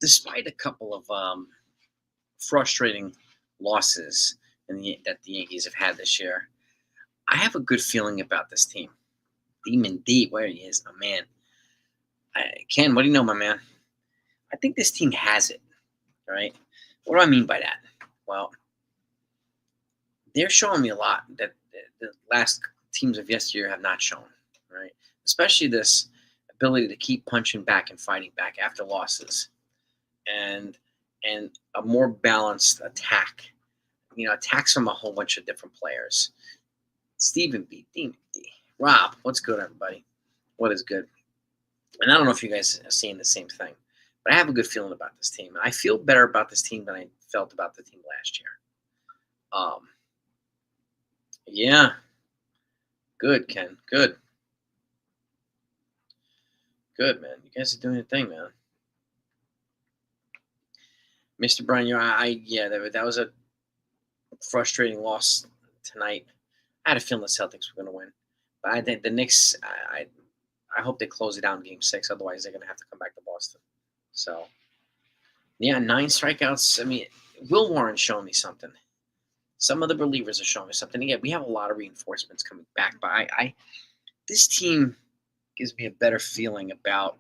despite a couple of frustrating losses that the Yankees have had this year, I have a good feeling about this team. Demon D, where he is, my man. Ken, what do you know, my man? I think this team has it, right? What do I mean by that? Well, they're showing me a lot that the last teams of yesteryear have not shown, right? Especially this ability to keep punching back and fighting back after losses, and and a more balanced attack. Attacks from a whole bunch of different players. Stephen B, Demon D, Rob, what's good, everybody? What is good? And I don't know if you guys are seeing the same thing, but I have a good feeling about this team. I feel better about this team than I felt about the team last year. Um, yeah, good, Ken. Good, good, man. You guys are doing your thing, man. Mr. Brian, yeah, that was a frustrating loss tonight. I had a feeling the Celtics were going to win, but I think the Knicks. I hope they close it down in Game 6. Otherwise, they're going to have to come back to Boston. So, yeah, 9 strikeouts. I mean, Will Warren's showing me something. Some of the relievers are showing me something. Again, we have a lot of reinforcements coming back, but this team gives me a better feeling about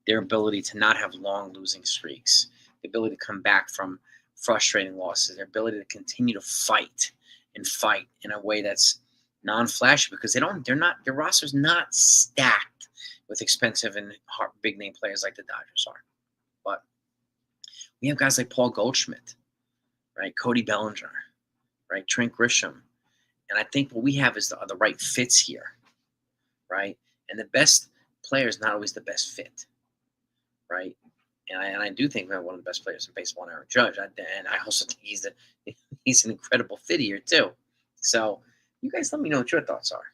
their ability to not have long losing streaks, the ability to come back from frustrating losses, their ability to continue to fight and fight in a way that's non-flashy because their roster's not stacked with expensive and big name players like the Dodgers are. But we have guys like Paul Goldschmidt, right? Cody Bellinger, right? Trent Grisham. And I think what we have is the right fits here, right? And the best player is not always the best fit, right? And I do think we have one of the best players in baseball, Aaron Judge. And I also think he's an incredible fit here too. So you guys let me know what your thoughts are.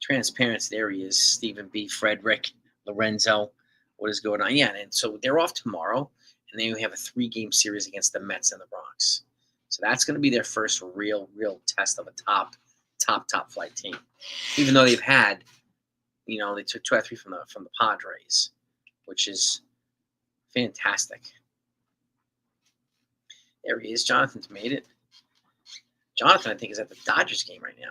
Transparency, there he is. Stephen B. Frederick, Lorenzo. What is going on? Yeah, and so they're off tomorrow, and then we have a 3-game series against the Mets in the Bronx. So that's going to be their first real test of a top flight team. Even though they've had, they took 2 out of 3 from the Padres, which is fantastic. There he is. Jonathan's made it. Jonathan, I think, is at the Dodgers game right now.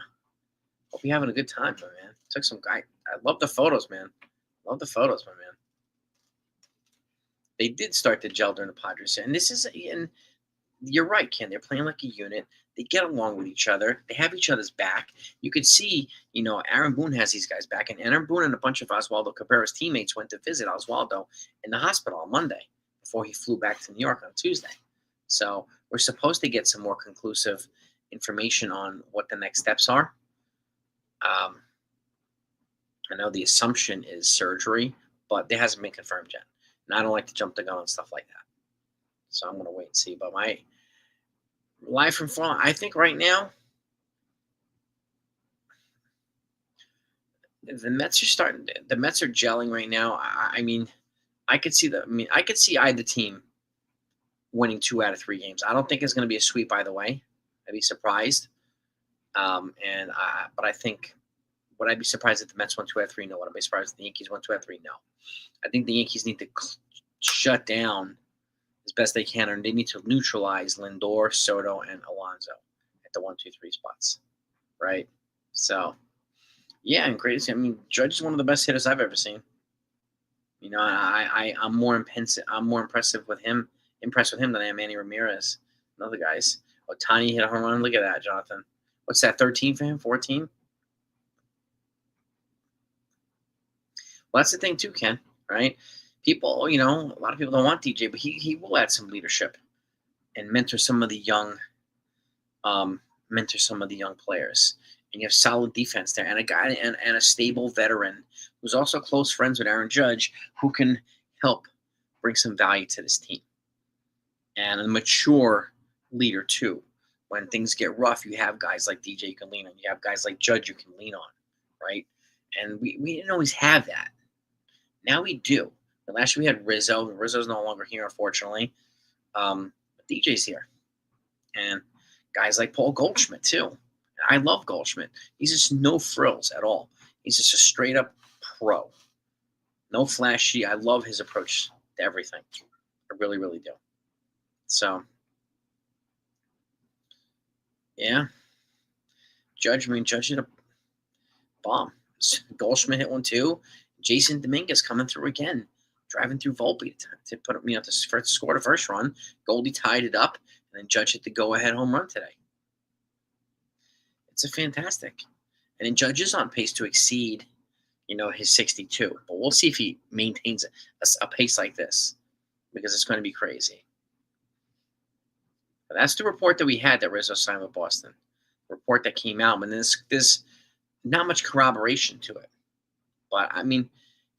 Hope you're having a good time, my man. Took some guy. I love the photos, man. Love the photos, my man. They did start to gel during the Padres, and you're right, Ken. They're playing like a unit. They get along with each other. They have each other's back. You could see, Aaron Boone has these guys back, and Aaron Boone and a bunch of Oswaldo Cabrera's teammates went to visit Oswaldo in the hospital on Monday before he flew back to New York on Tuesday. So we're supposed to get some more conclusive information on what the next steps are. I know the assumption is surgery, but it hasn't been confirmed yet. And I don't like to jump the gun on stuff like that. So I'm going to wait and see. But my live from Florida, I think right now, the Mets are gelling right now. I could see either team winning 2 out of 3 games. I don't think it's going to be a sweep either way. I'd be surprised. But I think, would I be surprised if the Mets won 2 out of 3? No. Would I be surprised if the Yankees won 2 out of 3? No. I think the Yankees need to shut down as best they can, and they need to neutralize Lindor, Soto, and Alonso at the 1, 2, 3 spots, right? So, yeah, and crazy. Judge is one of the best hitters I've ever seen. I'm more impressive with him. Impressed with him than I am Manny Ramirez and other guys. Ohtani hit a home run. Look at that, Jonathan. What's that? 13 for him? 14? Well, that's the thing too, Ken. Right? People, a lot of people don't want DJ, but he will add some leadership and mentor some of the young players. And you have solid defense there, and a guy and a stable veteran who's also close friends with Aaron Judge, who can help bring some value to this team. And a mature leader too. When things get rough, you have guys like DJ you can lean on. You have guys like Judge you can lean on, right? And we didn't always have that. Now we do. And last year we had Rizzo. Rizzo's no longer here, unfortunately. But DJ's here. And guys like Paul Goldschmidt, too. I love Goldschmidt. He's just no frills at all. He's just a straight-up pro. No flashy. I love his approach to everything. I really, really do. So yeah, Judge hit a bomb. Goldschmidt hit one too. Jason Dominguez coming through again, driving through Volpe to put to score the first run. Goldie tied it up, and then Judge hit the go-ahead home run today. It's a fantastic, and then Judge is on pace to exceed, his 62. But we'll see if he maintains a pace like this, because it's going to be crazy. But that's the report that we had that Rizzo signed with Boston. Report that came out, and there's not much corroboration to it. But I mean,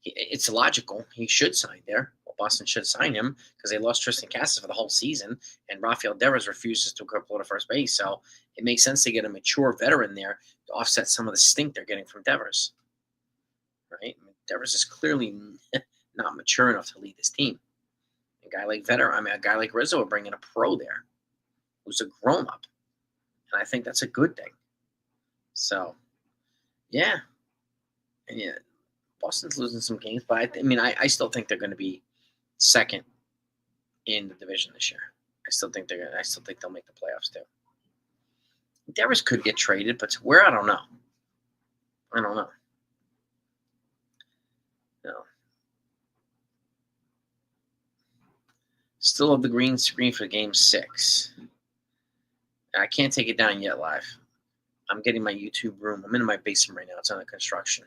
it's logical. He should sign there. Well, Boston should sign him because they lost Tristan Casas for the whole season, and Rafael Devers refuses to go to first base. So it makes sense to get a mature veteran there to offset some of the stink they're getting from Devers. Right? I mean, Devers is clearly not mature enough to lead this team. A guy like Rizzo would bring in a pro there who's a grown up, and I think that's a good thing. So, yeah, and yeah, Boston's losing some games, but I still think they're going to be second in the division this year. I still think they'll make the playoffs too. Devers could get traded, but to where, I don't know. No. Still have the green screen for Game 6. I can't take it down yet live. I'm getting my YouTube room. I'm in my basement right now. It's under construction.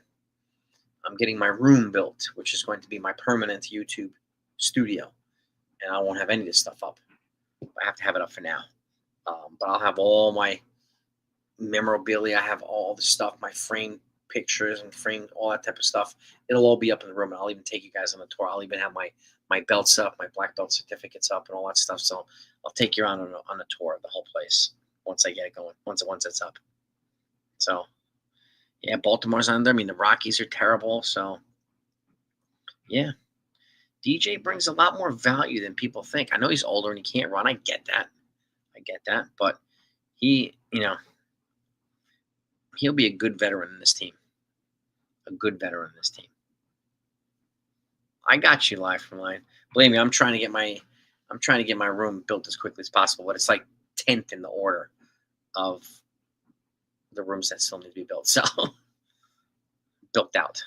I'm getting my room built, which is going to be my permanent YouTube studio. And I won't have any of this stuff up. I have to have it up for now. But I'll have all my memorabilia. I have all the stuff, my framed pictures and framed, all that type of stuff. It'll all be up in the room. And I'll even take you guys on a tour. I'll even have my belts up, my black belt certificates up, and all that stuff. So I'll take you on a tour of the whole place once I get it going, once it's up. So, yeah, Baltimore's under. I mean, the Rockies are terrible. So, yeah. DJ brings a lot more value than people think. I know he's older and he can't run. I get that. But he'll be a good veteran in this team. I got you live from line. Believe me, I'm trying to get my room built as quickly as possible, but it's like 10th in the order of the rooms that still need to be built. So built out.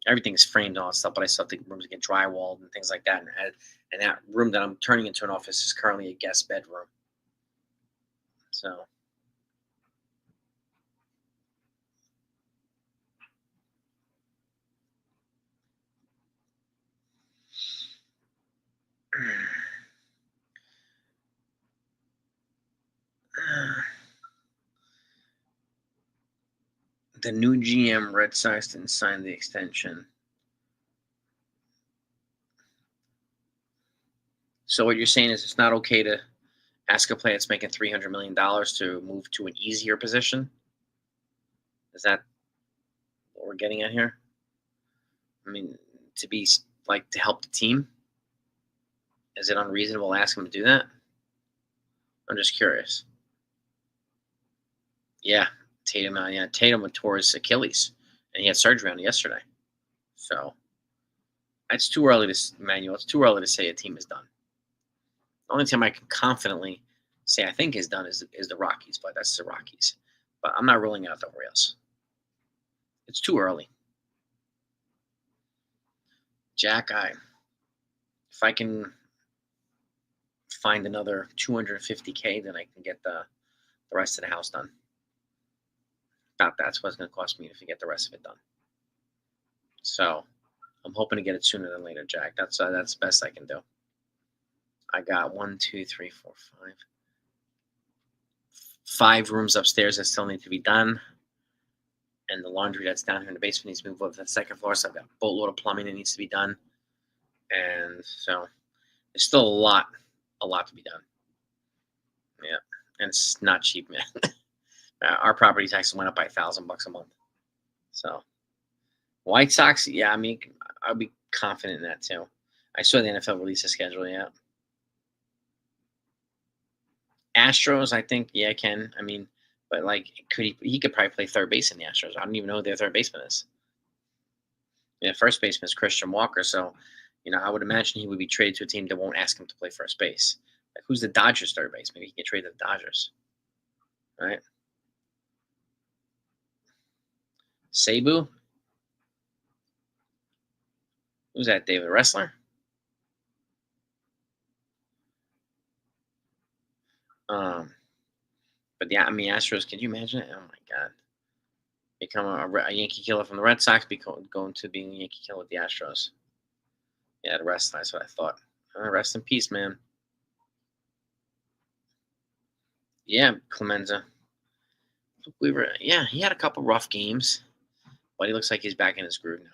Everything's framed and all that stuff, but I still think rooms get drywalled and things like that. And that room that I'm turning into an office is currently a guest bedroom. So the new GM, Red Sox, didn't sign the extension. So what you're saying is it's not okay to ask a player that's making $300 million to move to an easier position? Is that what we're getting at here? I mean, to help the team? Is it unreasonable to ask him to do that? I'm just curious. Yeah, Tatum tore his Achilles, and he had surgery on it yesterday. So it's too early It's too early to say a team is done. The only team I can confidently say I think is done is the Rockies, but that's the Rockies. But I'm not ruling out the Orioles. It's too early. Jack, if I can find another $250K, then I can get the rest of the house done. About that's what it's going to cost me to get the rest of it done. So I'm hoping to get it sooner than later, Jack. That's the best I can do. I got 5 rooms upstairs that still need to be done, and the laundry that's down here in the basement needs to move up to the second floor. So I've got a boatload of plumbing that needs to be done, and so there's still a lot to be done. Yeah, and it's not cheap, man. Our property taxes went up by $1,000 a month. So White Sox, yeah, I mean, I'll be confident in that too. I saw the NFL release a schedule, yeah. Astros, I think, yeah, can. I mean, but like, he could probably play third base in the Astros. I don't even know who their third baseman is. Yeah, first baseman is Christian Walker. So, I would imagine he would be traded to a team that won't ask him to play first base. Like, who's the Dodgers third base? Maybe he can trade to the Dodgers, right? Sabu, who's that? David Wrestler. Um, but yeah, I mean, Astros. Can you imagine it? Oh my God, become a Yankee killer from the Red Sox, going to being a Yankee killer with the Astros. Yeah, the rest. That's what I thought. Rest in peace, man. Yeah, Clemenza. Yeah, he had a couple rough games, but he looks like he's back in his groove now.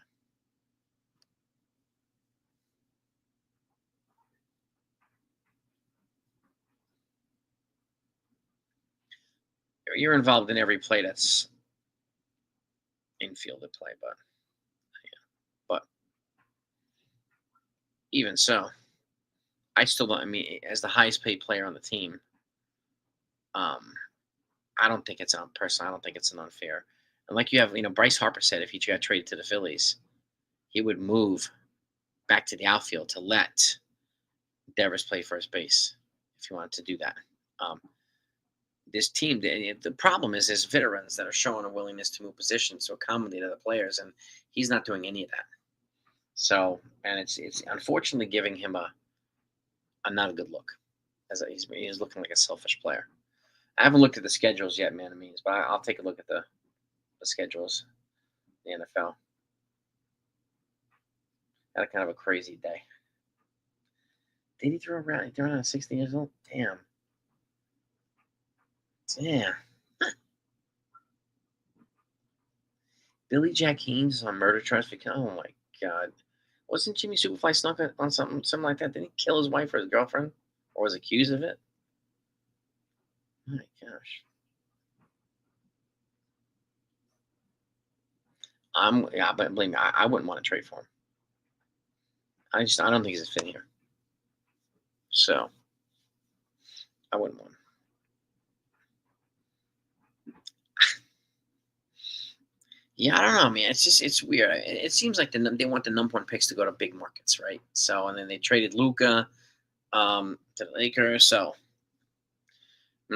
You're involved in every play that's infielded play, but even so, I still don't. I mean, as the highest paid player on the team, um, I don't think it's personally. I don't think it's an unfair. And like Bryce Harper said, if he got traded to the Phillies, he would move back to the outfield to let Devers play first base if he wanted to do that. Um, this team, the problem is there's veterans that are showing a willingness to move positions to accommodate other players, and he's not doing any of that. So, and it's unfortunately giving him a not a good look, he's looking like a selfish player. I haven't looked at the schedules yet, man. It means, but I'll take a look at the schedules, in the NFL. Had a kind of a crazy day. Did he throw around? He threw around at 60 years old. Damn. Yeah. Billy Jack Haynes is on murder charge. Oh my God. Wasn't Jimmy Superfly snuck on something like that? Didn't he kill his wife or his girlfriend, or was accused of it? My gosh. But believe me, I wouldn't want to trade for him. I don't think he's a fit here. So I wouldn't want him. Yeah, I don't know, man. It's weird. It seems like they want the number one picks to go to big markets, right? So and then they traded Luca to the Lakers. So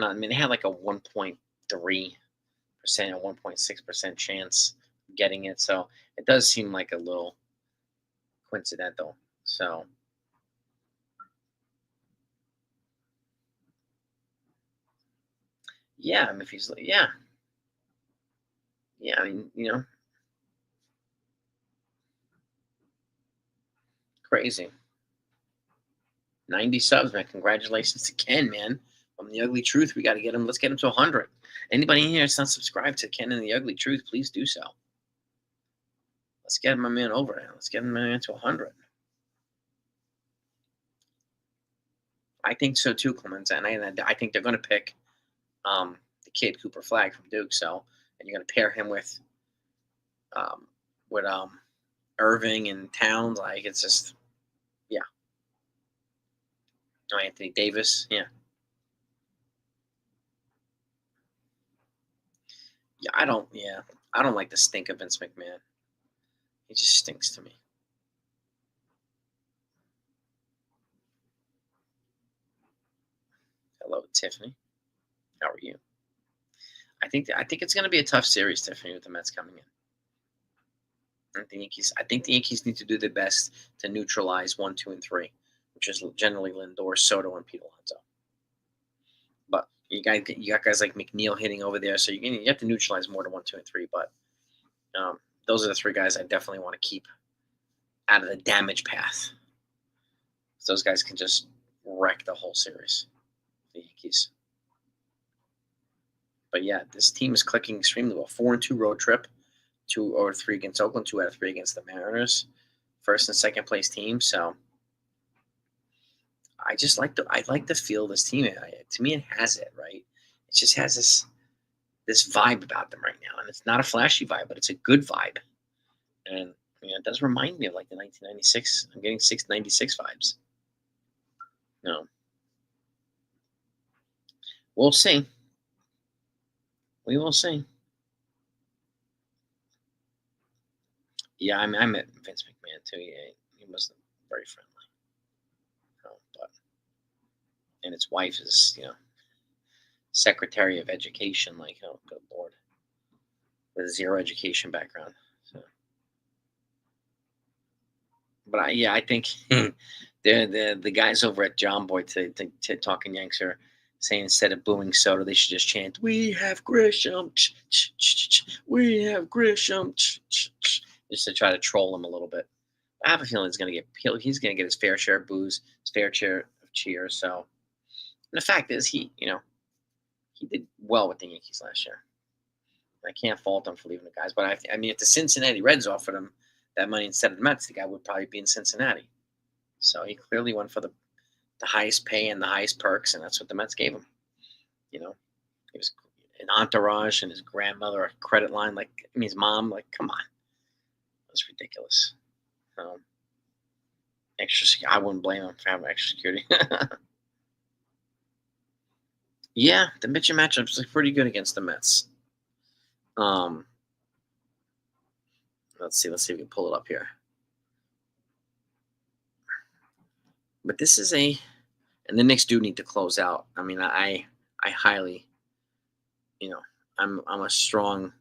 I mean, they had like a 1.3% or 1.6% chance of getting it. So it does seem like a little coincidental. So yeah, I mean, if he's yeah, I mean, crazy. 90 subs, man. Congratulations to Ken, man. From the Ugly Truth, we got to get him. Let's get him to 100. Anybody in here that's not subscribed to Ken and the Ugly Truth, please do so. Let's get my man over there. Let's get my man to 100. I think so too, Clemens, and I think they're going to pick the kid Cooper Flag from Duke. So, and you're going to pair him um, with Irving and Towns. Like it's just yeah. Oh, Anthony Davis, yeah, yeah. I don't like the stink of Vince McMahon. He just stinks to me. Hello, Tiffany. How are you? I think it's going to be a tough series, Tiffany, with the Mets coming in. I think the Yankees need to do their best to neutralize 1, 2, and 3, which is generally Lindor, Soto, and Pete Alonso. But you got guys like McNeil hitting over there, so you have to neutralize more than 1, 2, and 3. But those are the three guys I definitely want to keep out of the damage path. Those guys can just wreck the whole series. The Yankees. But yeah, this team is clicking extremely well. 4-2 road trip, 2 or 3 against Oakland, 2 out of 3 against the Mariners. First and second place team. So I like the feel of this team. To me, it has it right. It just has this vibe about them right now, and it's not a flashy vibe, but it's a good vibe. And it does remind me of like the 1996. I'm getting 696 vibes. No, we'll see. We will see. Yeah, I met Vince McMahon too. He was a very friendly. But and his wife is, Secretary of Education. Like, oh, good lord, with zero education background. So, but yeah, I think the guys over at John Boy to Talking Yanks are saying instead of booing Soto, they should just chant, "We have Grisham, we have Grisham," just to try to troll him a little bit. I have a feeling he's going to get his fair share of boos, his fair share of cheers. So, and the fact is, he did well with the Yankees last year. I can't fault him for leaving the guys, but I mean, if the Cincinnati Reds offered him that money instead of the Mets, the guy would probably be in Cincinnati. So he clearly went for the highest pay and the highest perks, and that's what the Mets gave him. You know, he was an entourage and his grandmother a credit line, like I mean, his mom. Like, come on, that's ridiculous. Um, I wouldn't blame him for having extra security. Yeah, the Mitchell matchups are pretty good against the Mets. Um, let's see if we can pull it up here. But this is and the Knicks do need to close out. I mean, I highly, you know, I'm a strong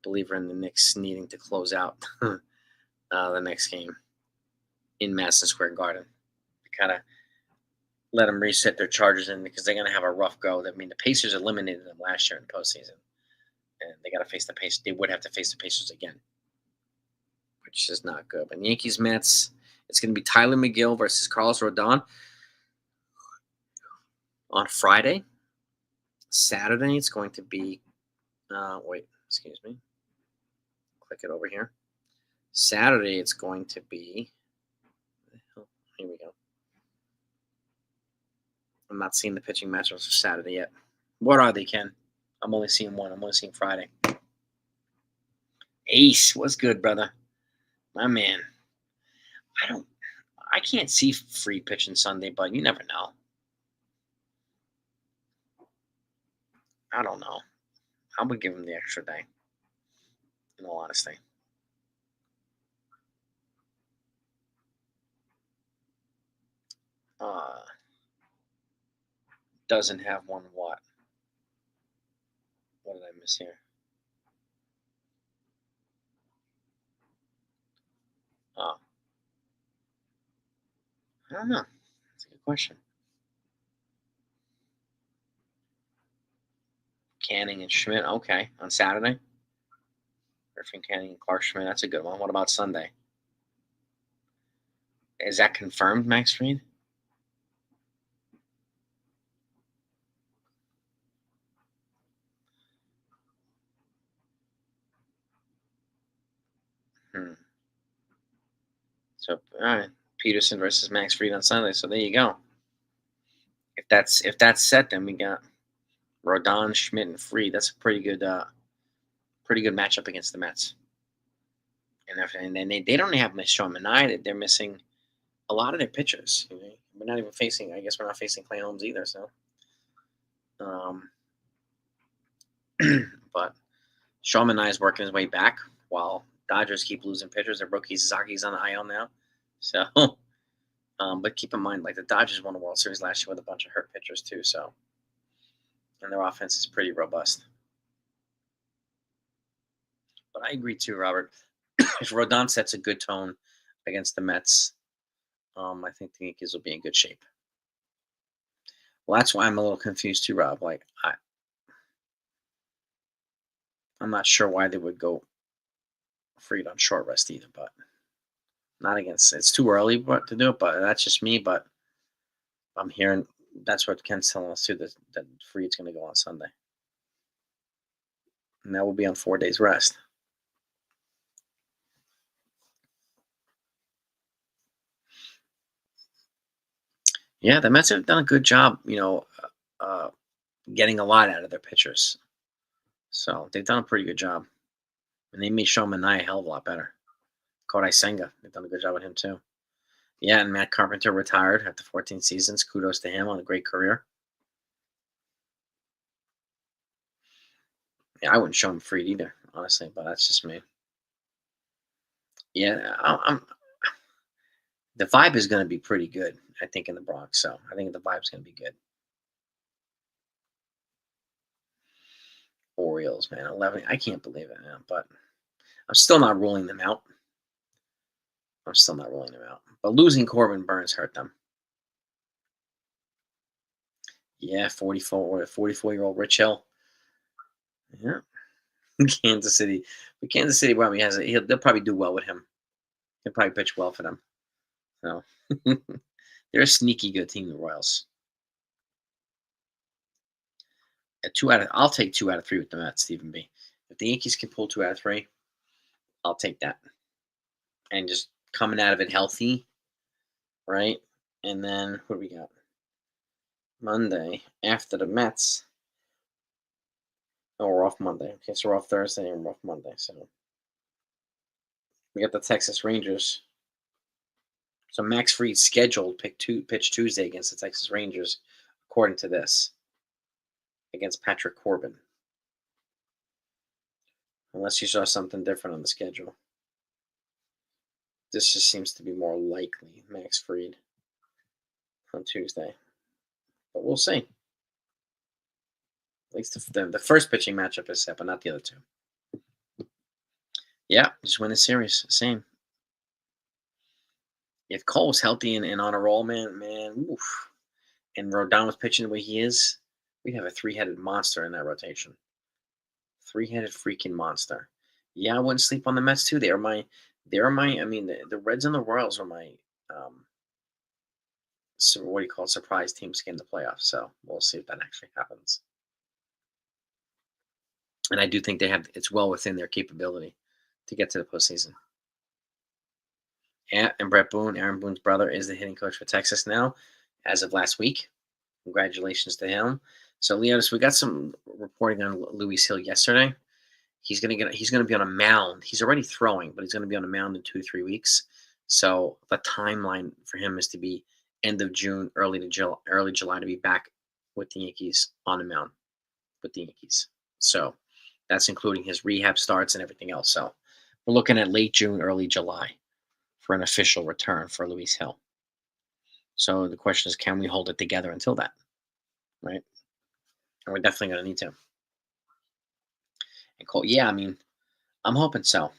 believer in the Knicks needing to close out the next game in Madison Square Garden to kind of let them reset their charges in because they're going to have a rough go. I mean, the Pacers eliminated them last year in the postseason, and they got to face the Pacers. They would have to face the Pacers again, which is not good. But Yankees Mets, it's going to be Tyler McGill versus Carlos Rodon on Friday. Saturday, it's going to be. Excuse me. Click it over here. Saturday, it's going to be. Here we go. I'm not seeing the pitching matchups for Saturday yet. What are they, Ken? I'm only seeing one. I'm only seeing Friday. Ace, what's good, brother? My man. I can't see free pitching Sunday, but you never know. I don't know. I would give him the extra day, in all honesty. Uh, doesn't have one what? What did I miss here? Oh, I don't know. That's a good question. Canning and Schmidt. Okay, on Saturday. Griffin Canning and Clark Schmidt. That's a good one. What about Sunday? Is that confirmed, Max Fried? Hmm. So, all right, Peterson versus Max Fried on Sunday. So there you go. If that's set, then we got Rodon, Schmidt, and Fried. That's a pretty good matchup against the Mets. And then they don't have Miss Sean Manaea. They're missing a lot of their pitchers. We're not even facing. I guess we're not facing Clay Holmes either. So, um, but Sean Manaea is working his way back while Dodgers keep losing pitchers. And Roki Sasaki's on the IL now. So, but keep in mind, like the Dodgers won the World Series last year with a bunch of hurt pitchers too. So, and their offense is pretty robust. But I agree too, Robert. If Rodon sets a good tone against the Mets, I think the Yankees will be in good shape. Well, that's why I'm a little confused too, Rob. Like I'm not sure why they would go Fried on short rest either, but not against. It's too early, to do it. But that's just me. But I'm hearing that's what Ken's telling us too. That Fried's going to go on Sunday, and that will be on 4 days rest. Yeah, the Mets have done a good job. Getting a lot out of their pitchers. So they've done a pretty good job, and they made Sean Manaea a hell of a lot better. Kodai Senga, they've done a good job with him too. Yeah, and Matt Carpenter retired after 14 seasons. Kudos to him on a great career. Yeah, I wouldn't show him Fried either, honestly, but that's just me. Yeah, The vibe is going to be pretty good, I think, in the Bronx. So I think the vibe's going to be good. Orioles, man, 11. I can't believe it, man, but I'm still not ruling them out. I'm still not ruling them out. But losing Corbin Burns hurt them. Yeah, 44-year-old Rich Hill. Yeah, Kansas City. But Kansas City probably has they'll probably do well with him. He'll probably pitch well for them. So they're a sneaky good team, the Royals. I'll take 2 out of 3 with the Mets, Stephen B. If the Yankees can pull 2 out of 3, I'll take that. And just coming out of it healthy, right? And then what do we got? Monday after the Mets. Oh, we're off Monday. Okay, so we're off Thursday and we're off Monday. So we got the Texas Rangers. So Max Fried's scheduled pitch Tuesday against the Texas Rangers, according to this, against Patrick Corbin. Unless you saw something different on the schedule. This just seems to be more likely, Max Fried on Tuesday. But we'll see. At least the first pitching matchup is set, but not the other two. Yeah, just win the series. Same. If Cole was healthy and on a roll, man, oof, and Rodon was pitching the way he is, we'd have a three-headed monster in that rotation. Three-headed freaking monster. Yeah, I wouldn't sleep on the Mets too. I mean, the Reds and the Royals are my, so what do you call it, surprise teams to get in the playoffs. So we'll see if that actually happens. And I do think it's well within their capability to get to the postseason. Yeah, and Brett Boone, Aaron Boone's brother, is the hitting coach for Texas now, as of last week. Congratulations to him. So, Leonis, we got some reporting on Luis Hill yesterday. He's gonna be on a mound. He's already throwing, but he's gonna be on a mound in 2 to 3 weeks. So the timeline for him is to be end of June, early July to be back with the Yankees on the mound with the Yankees. So that's including his rehab starts and everything else. So we're looking at late June, early July for an official return for Luis Hill. So the question is, can we hold it together until that? Right? And we're definitely going to need to. And Cole, yeah, I mean, I'm hoping so.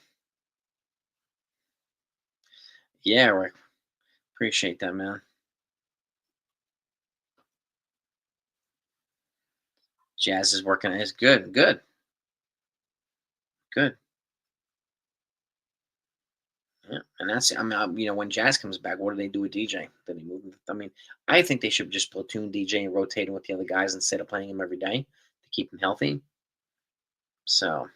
Yeah, Rick. Appreciate that, man. Jazz is working. It's good, good, good. Yeah, and that's. I mean, when Jazz comes back, what do they do with DJ? Do they move him? I mean, I think they should just platoon DJ and rotate him with the other guys instead of playing him every day to keep him healthy. So,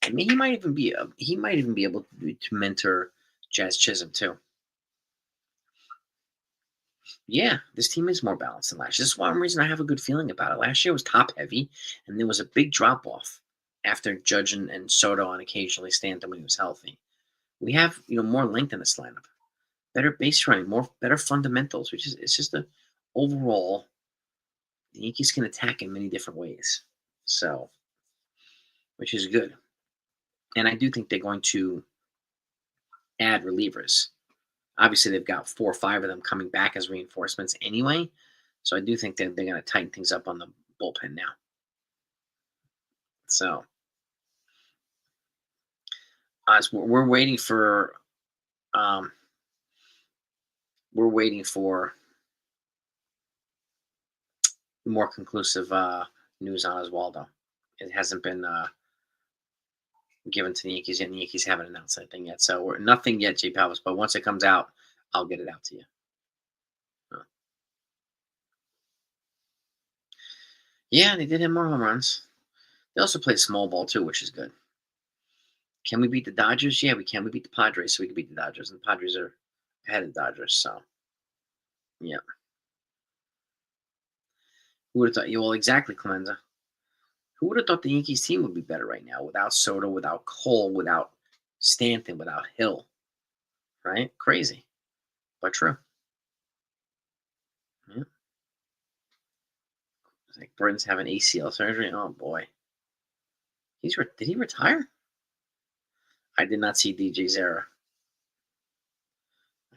I mean, he might even be able to mentor Jazz Chisholm too. Yeah, this team is more balanced than last year. This is one reason I have a good feeling about it. Last year was top heavy, and there was a big drop off after Judge and Soto and occasionally Stanton when he was healthy. We have more length in this lineup, better base running, better fundamentals, which is it's just a overall the Yankees can attack in many different ways. So, which is good. And I do think they're going to add relievers. Obviously, they've got 4 or 5 of them coming back as reinforcements anyway. So I do think that they're going to tighten things up on the bullpen now. So as we're waiting for, um, more conclusive news on Oswaldo. It hasn't been given to the Yankees yet, and the Yankees haven't announced anything yet. So we're nothing yet, J. Palvis. But once it comes out, I'll get it out to you. Yeah, they did hit more home runs. They also played small ball too, which is good. Can we beat the Dodgers? Yeah, we can. We beat the Padres, so we can beat the Dodgers, and the Padres are ahead of the Dodgers. So, yeah. Who would have thought? Yeah, well, exactly, Clemenza. Who would have thought the Yankees team would be better right now without Soto, without Cole, without Stanton, without Hill? Right? Crazy, but true. Yeah. It's like Britton's having ACL surgery. Oh boy, did he retire? I did not see DJ's era.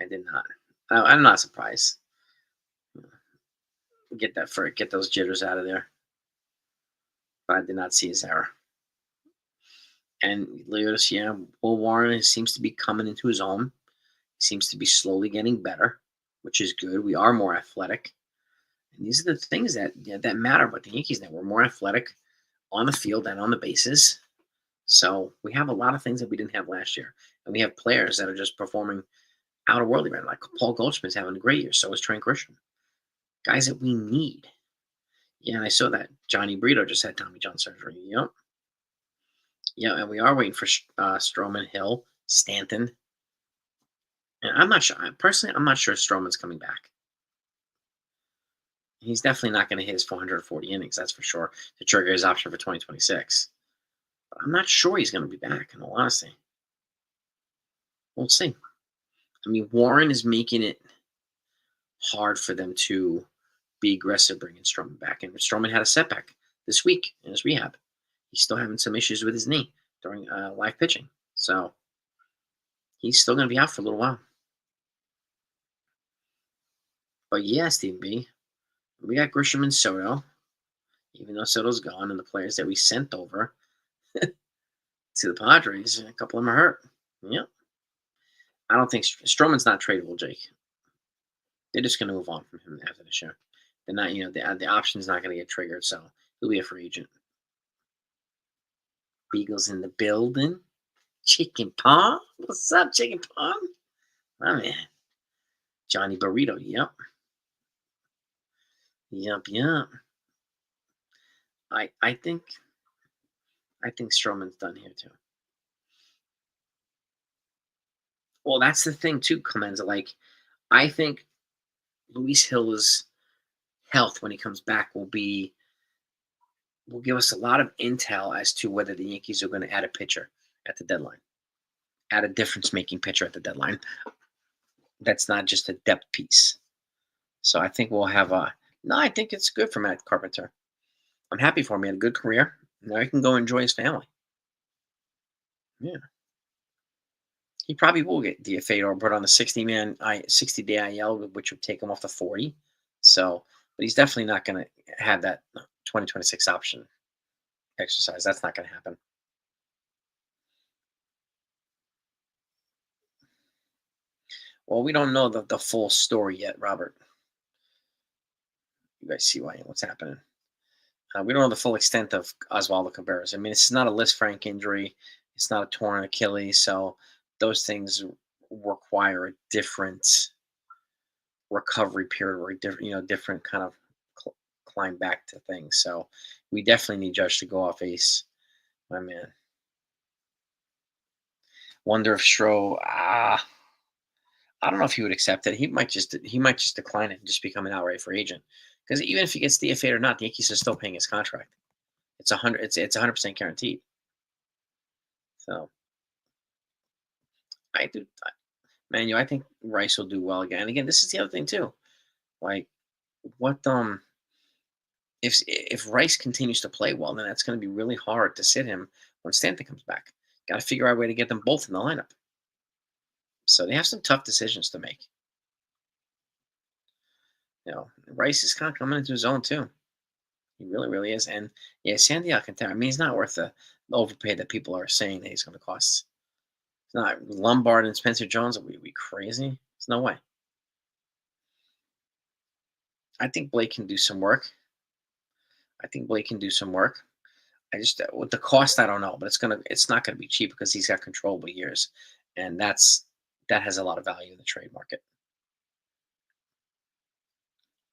I did not. I'm not surprised. Get those jitters out of there. But I did not see his error. And Leotis, yeah, Will Warren seems to be coming into his own. He seems to be slowly getting better, which is good. We are more athletic. And these are the things that that matter about the Yankees now. We're more athletic on the field and on the bases. So we have a lot of things that we didn't have last year. And we have players that are just performing out of worldly right. Like Paul Goldschmidt's having a great year. So is Trent Grisham. Guys that we need. Yeah, and I saw that Johnny Brito just had Tommy John surgery. Yep. Yeah, and we are waiting for Stroman, Hill, Stanton. And I'm not sure. Personally, I'm not sure Stroman's coming back. He's definitely not going to hit his 440 innings, that's for sure, to trigger his option for 2026. But I'm not sure he's going to be back, in all honesty. We'll see. I mean, Warren is making it hard for them to be aggressive bringing Stroman back. And Stroman had a setback this week in his rehab. He's still having some issues with his knee during live pitching. So he's still going to be out for a little while. But yeah, Steve B, we got Grisham and Soto, even though Soto's gone, and the players that we sent over to the Padres, a couple of them are hurt. Yep. I don't think Stroman's not tradable, Jake. They're just going to move on from him after the show. They're not, the option's not going to get triggered, so he'll be a free agent. Beagles in the building. Chicken Paw. What's up, Chicken Paw? My man. Johnny Burrito. Yep. Yep. I think Stroman's done here too. Well, that's the thing too, Clemenza. Like, I think Luis Hill's health when he comes back will give us a lot of intel as to whether the Yankees are going to add a pitcher at the deadline, add a difference-making pitcher at the deadline. That's not just a depth piece. So I think we'll have a. No, I think it's good for Matt Carpenter. I'm happy for him. He had a good career. Now he can go enjoy his family. Yeah. He probably will get DFA'd or put on the 60-day IL, which would take him off the 40. So, but he's definitely not going to have that 2026 option exercise. That's not going to happen. Well, we don't know the full story yet, Robert. You guys see what's happening. We don't know the full extent of Oswaldo Cabrera's. I mean, it's not a Lisfranc injury. It's not a torn Achilles. So those things require a different recovery period or different kind of climb back to things. So we definitely need Judge to go off ace, my man. Wonder if Stroh, I don't know if he would accept it. He might just decline it and just become an outright free agent. Because even if he gets DFA'd or not, the Yankees are still paying his contract. It's 100% guaranteed. So I do, man. I think Rice will do well again. And again, this is the other thing too. Like, what if Rice continues to play well, then that's going to be really hard to sit him when Stanton comes back. Got to figure out a way to get them both in the lineup. So they have some tough decisions to make. Rice is kind of coming into his own too. He really, really is. And yeah, Sandy Alcantara. I mean, he's not worth the overpay that people are saying that he's going to cost. It's not Lombard and Spencer Jones. Are we crazy? There's no way. I think Blake can do some work. I just with the cost, I don't know, but it's not gonna be cheap because he's got controllable years, and that has a lot of value in the trade market.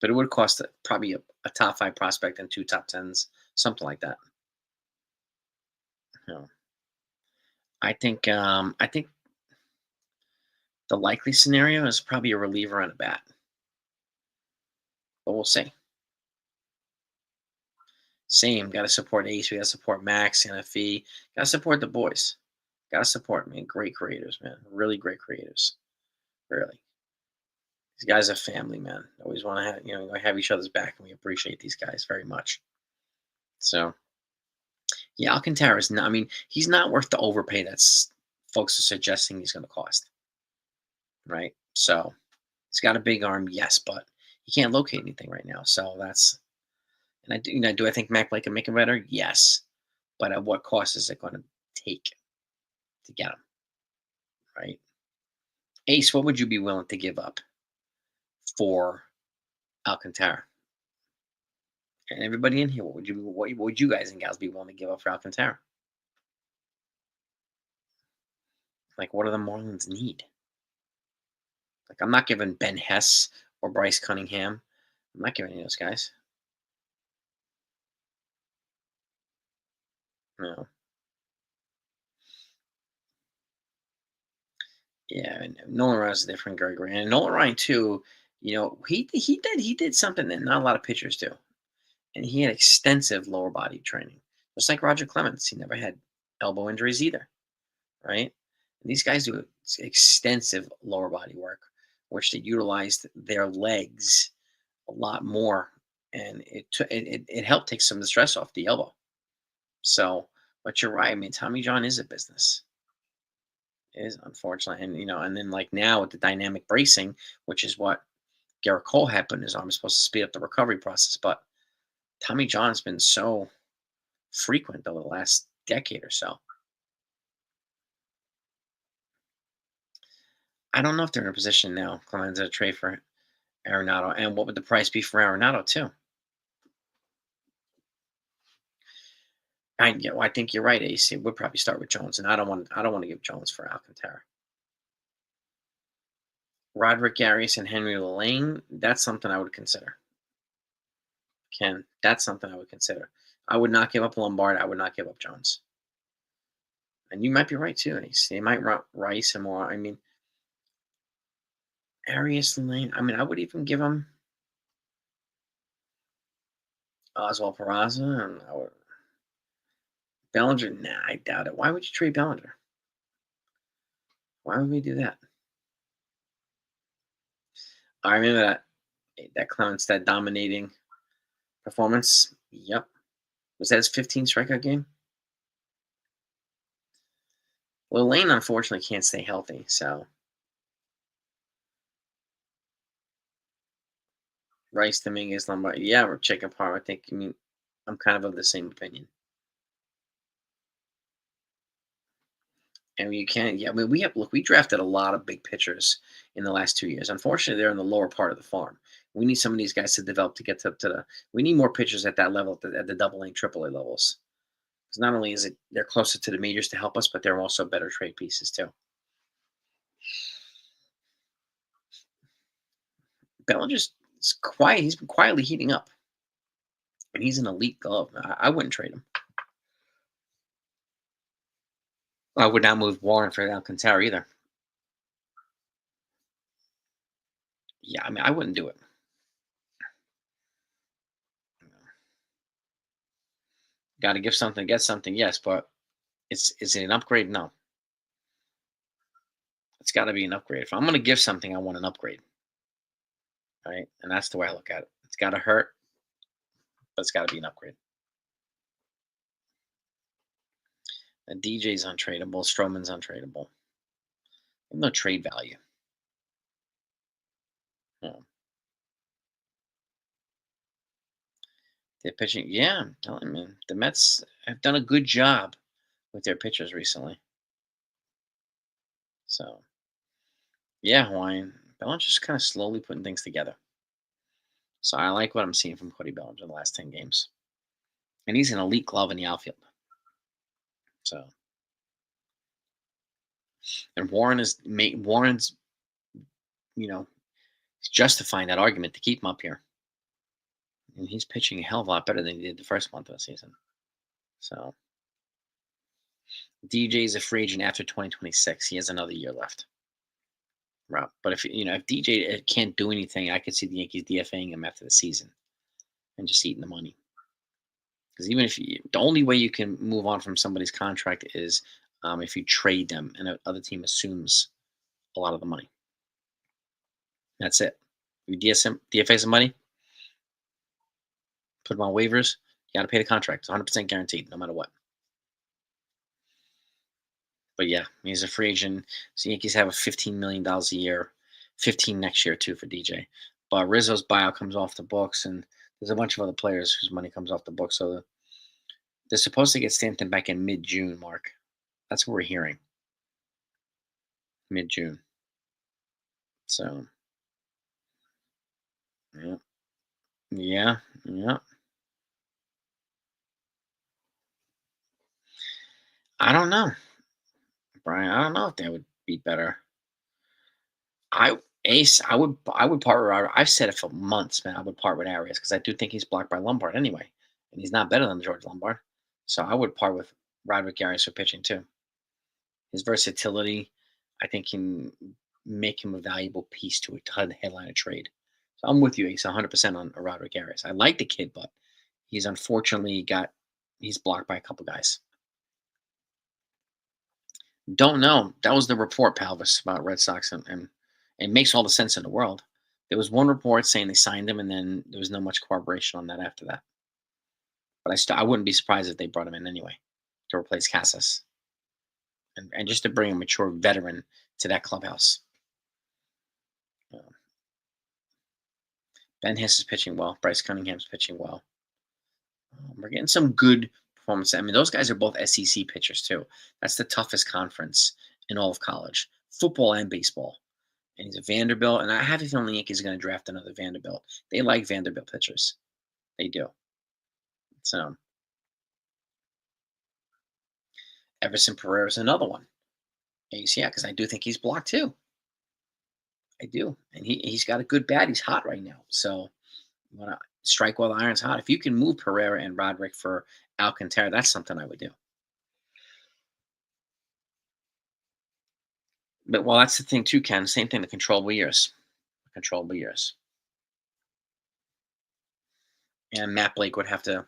But it would cost probably a top 5 prospect and 2 top 10s, something like that. You know, I think the likely scenario is probably a reliever and a bat, but we'll see. Same, got to support Ace, we got to support Max, NFE, got to support the boys, got to support, man. Great creators, man, really great creators, really. These guys are family, man. Always want to have each other's back, and we appreciate these guys very much. So, yeah, Alcantara is not. I mean, he's not worth the overpay that's folks are suggesting he's going to cost, right? So he's got a big arm, yes, but he can't locate anything right now. So that's and I do, do I think Mac Blake can make him better? Yes, but at what cost is it going to take to get him right? Ace, what would you be willing to give up for Alcantara? And everybody in here, what would you guys and gals be willing to give up for Alcantara? Like, what do the Marlins need? Like, I'm not giving Ben Hess or Bryce Cunningham. I'm not giving any of those guys. No. Yeah, and Nolan Ryan's different, Greg Ryan. And Nolan Ryan too. He did something that not a lot of pitchers do, and he had extensive lower body training, just like Roger Clemens. He never had elbow injuries either, right? And these guys do extensive lower body work, which they utilized their legs a lot more, and it helped take some of the stress off the elbow. So, but you're right. I mean, Tommy John is a business. It is unfortunately, and and then like now with the dynamic bracing, which is what Garrett Cole had put in his arm, is supposed to speed up the recovery process. But Tommy John's been so frequent over the last decade or so. I don't know if they're in a position now, Clemens, to trade for Arenado, and what would the price be for Arenado too? I think you're right, AC. Would probably start with Jones, and I don't want to give Jones for Alcantara. Roderick Arias and Henry Lane, that's something I would consider. Ken, that's something I would consider. I would not give up Lombard. I would not give up Jones. And you might be right too, Ace. They might Rice and more. I mean, Arias and Lane. I mean, I would even give him Oswald Peraza and Bellinger. Nah, I doubt it. Why would you trade Bellinger? Why would we do that? I remember that Clemens, that dominating performance. Yep. Was that his 15 strikeout game? Well, Lane unfortunately can't stay healthy, so Rice, Dominguez, Lombard. Yeah, we're checking apart. I think. I mean, I'm kind of the same opinion. And you can't. Yeah, I mean, we drafted a lot of big pitchers in the last 2 years. Unfortunately, they're in the lower part of the farm. We need some of these guys to develop to get to the. We need more pitchers at that level, at the double A, triple A levels. Because not only is it they're closer to the majors to help us, but they're also better trade pieces too. Bellinger's quiet. He's been quietly heating up, and he's an elite glove. I wouldn't trade him. I would not move Warren for Alcantara either. Yeah, I mean, I wouldn't do it. Got to give something, get something, yes, but is it an upgrade? No, it's got to be an upgrade. If I'm going to give something, I want an upgrade, right? And that's the way I look at it. It's got to hurt, but it's got to be an upgrade. And DJ's untradeable. Stroman's untradeable. No trade value. No. They're pitching. Yeah, I'm telling you, man. The Mets have done a good job with their pitchers recently. So, yeah, Hawaiian. Bellinger's kind of slowly putting things together. So I like what I'm seeing from Cody Bellinger in the last 10 games. And he's an elite glove in the outfield. So, and Warren's, you know, he's justifying that argument to keep him up here. And he's pitching a hell of a lot better than he did the first month of the season. So, DJ is a free agent after 2026. He has another year left. Rob. But if DJ can't do anything, I could see the Yankees DFAing him after the season and just eating the money. Because even if the only way you can move on from somebody's contract is if you trade them and another team assumes a lot of the money. That's it. You DFA some money, put them on waivers. You got to pay the contract. It's 100% guaranteed, no matter what. But yeah, he's a free agent. So Yankees have a $15 million a year 15 next year too for DJ. But Rizzo's buyout comes off the books, and there's a bunch of other players whose money comes off the books. So they're supposed to get Stanton back in mid-June, Mark. That's what we're hearing, mid-June. So yeah, yeah, yeah. I don't know, Brian. I don't know if that would be better. I Ace, I would part with Roderick. I've said it for months, man. I would part with Arias because I do think he's blocked by Lombard anyway, and he's not better than George Lombard. So I would part with Roderick Arias for pitching too. His versatility, I think, can make him a valuable piece to a headline trade. So I'm with you, Ace, 100% on Roderick Arias. I like the kid, but he's unfortunately got he's blocked by a couple guys. Don't know. That was the report, Palvis, about Red Sox, and it makes all the sense in the world. There was one report saying they signed him, and then there was no much corroboration on that after that. But I wouldn't be surprised if they brought him in anyway to replace Casas and just to bring a mature veteran to that clubhouse. Uh, Ben Hiss is pitching well. Bryce Cunningham's pitching well. We're getting some good performance. I mean, those guys are both SEC pitchers too. That's the toughest conference in all of college, football and baseball. And he's a Vanderbilt, and I have a feeling the Yankees are going to draft another Vanderbilt. They like Vanderbilt pitchers. They do. So Everson Pereira is another one. Yeah, because I do think he's blocked too. I do, and he's got a good bat. He's hot right now. So you want to strike while the iron's hot. If you can move Pereira and Roderick for Alcantara, that's something I would do. But well, that's the thing too, Ken. Same thing. The controllable years, controllable years, and Matt Blake would have to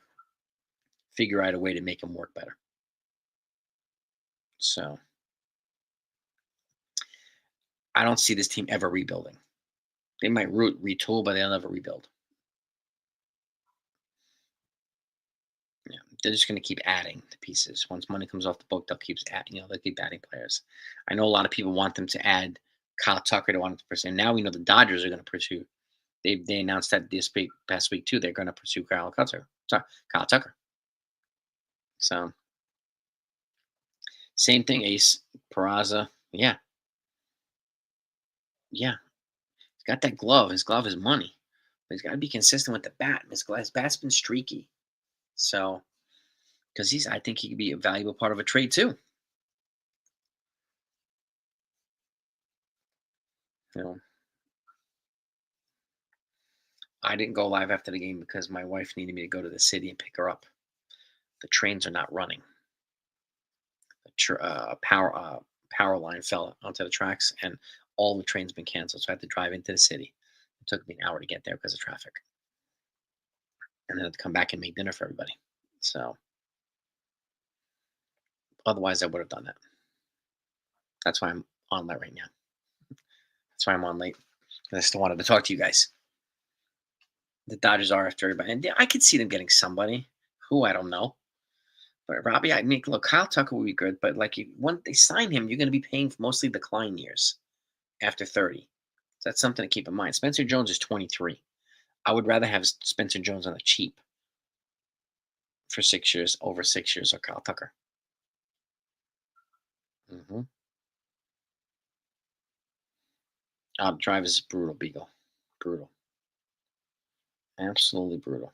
figure out a way to make him work better. So I don't see this team ever rebuilding. They might retool, but they'll never rebuild. Yeah, they're just going to keep adding the pieces. Once money comes off the book, they'll keep adding. They'll keep adding players. I know a lot of people want them to add Kyle Tucker. They want them to pursue. Now we know the Dodgers are going to pursue. They announced that past week too. They're going to pursue Kyle Tucker. Sorry, Kyle Tucker. So same thing. Ace Peraza. Yeah, yeah. He's got that glove. His glove is money. But he's got to be consistent with the bat. His bat's been streaky. So because I think he could be a valuable part of a trade too. You know, I didn't go live after the game because my wife needed me to go to the city and pick her up. The trains are not running. Power line fell onto the tracks, and all the trains been canceled. So I had to drive into the city. It took me an hour to get there because of traffic, and then I had to come back and make dinner for everybody. So otherwise, I would have done that. That's why I'm on late right now. That's why I'm on late. 'Cause I still wanted to talk to you guys. The Dodgers are after everybody, and I could see them getting somebody who I don't know. But Robbie, I mean, look, Kyle Tucker would be good, but like when they sign him, you're going to be paying for mostly decline years after 30. So that's something to keep in mind. Spencer Jones is 23. I would rather have Spencer Jones on the cheap for 6 years, over 6 years, or Kyle Tucker. hmm Drive is brutal, Beagle. Brutal. Absolutely brutal.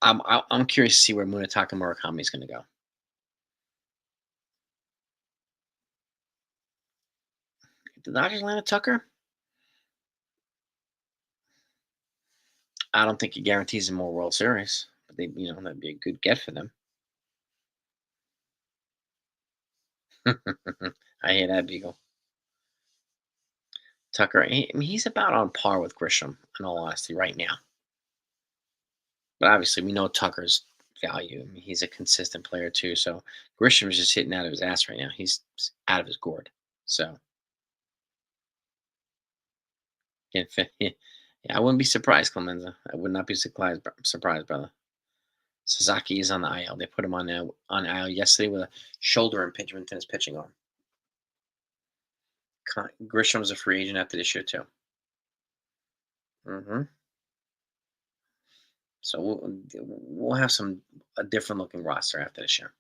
I'm curious to see where Munetaka Murakami is going to go. The Dodgers land Tucker? I don't think it guarantees them more World Series, but that'd be a good get for them. I hear that, Beagle. Tucker, I mean, he's about on par with Grisham, in all honesty, right now. But obviously, we know Tucker's value. I mean, he's a consistent player too. So Grisham is just hitting out of his ass right now. He's out of his gourd. So yeah, I wouldn't be surprised, Clemenza. I would not be surprised, brother. Sasaki is on the IL. They put him on IL yesterday with a shoulder impingement in his pitching arm. Grisham's a free agent after this year too. hmm So we'll have a different looking roster after this year.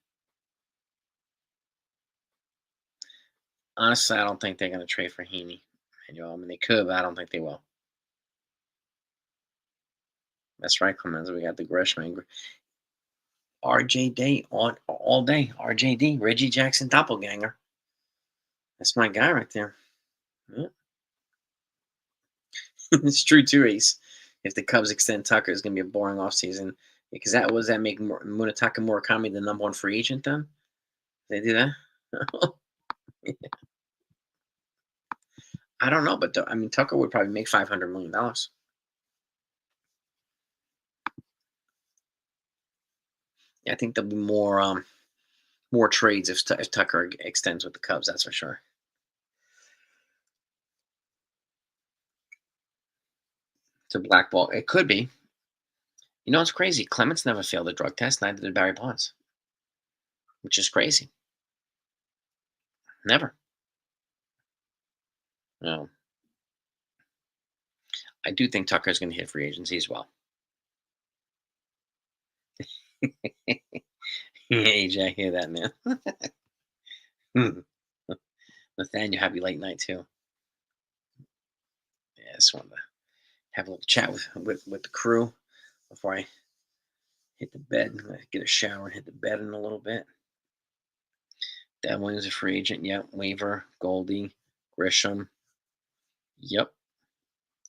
Honestly, I don't think they're going to trade for Heaney. I mean, they could, but I don't think they will. That's right, Clemens. We got the Grisham. RJ Day all day. RJD, Reggie Jackson doppelganger. That's my guy right there. Yeah. It's true too, Ace. If the Cubs extend Tucker, it's going to be a boring offseason. Because that make Munetaka Murakami the number one free agent then? They do that? I don't know, but I mean, Tucker would probably make $500 million. Yeah, I think there'll be more trades if Tucker extends with the Cubs. That's for sure. To blackball, it could be. It's crazy. Clemens never failed a drug test. Neither did Barry Bonds, which is crazy. Never. No. I do think Tucker's going to hit free agency as well. AJ, I hear that, man. Nathaniel, happy late night too. Yeah, just wanted to have a little chat with the crew before I hit the bed. I'm gonna get a shower and hit the bed in a little bit. Dad Williams a free agent. Yep. Waiver. Goldie. Grisham. Yep.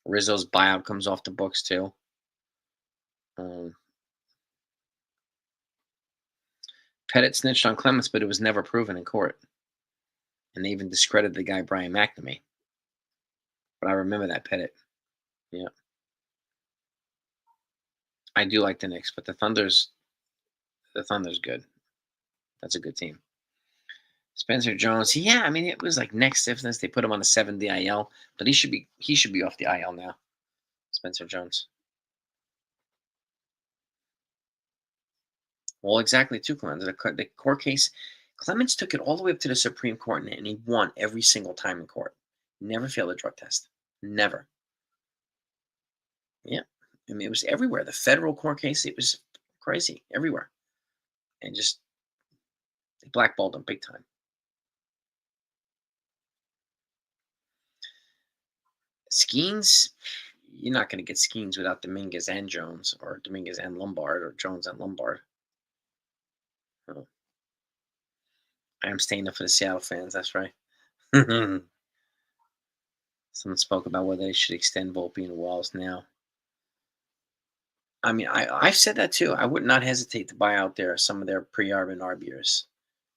Rizzo's buyout comes off the books too. Um, Pettit snitched on Clemens, but it was never proven in court. And they even discredited the guy Brian McNamee. But I remember that Pettit. Yeah. I do like the Knicks, but the Thunder's good. That's a good team. Spencer Jones, yeah, I mean it was like neck stiffness. They put him on a 7 IL, but he should be off the IL now. Spencer Jones. Well, exactly two Clemens. The court case, Clemens took it all the way up to the Supreme Court and he won every single time in court. Never failed a drug test. Never. Yeah. I mean it was everywhere. The federal court case, it was crazy. Everywhere. And just they blackballed him big time. Skeens, you're not going to get Skeens without Dominguez and Jones, or Dominguez and Lombard, or Jones and Lombard. Oh, I am staying up for the Seattle fans. That's right. Someone spoke about whether they should extend Volpe and Walls now. I mean, I've said that too. I would not hesitate to buy out some of their pre-arb and arb years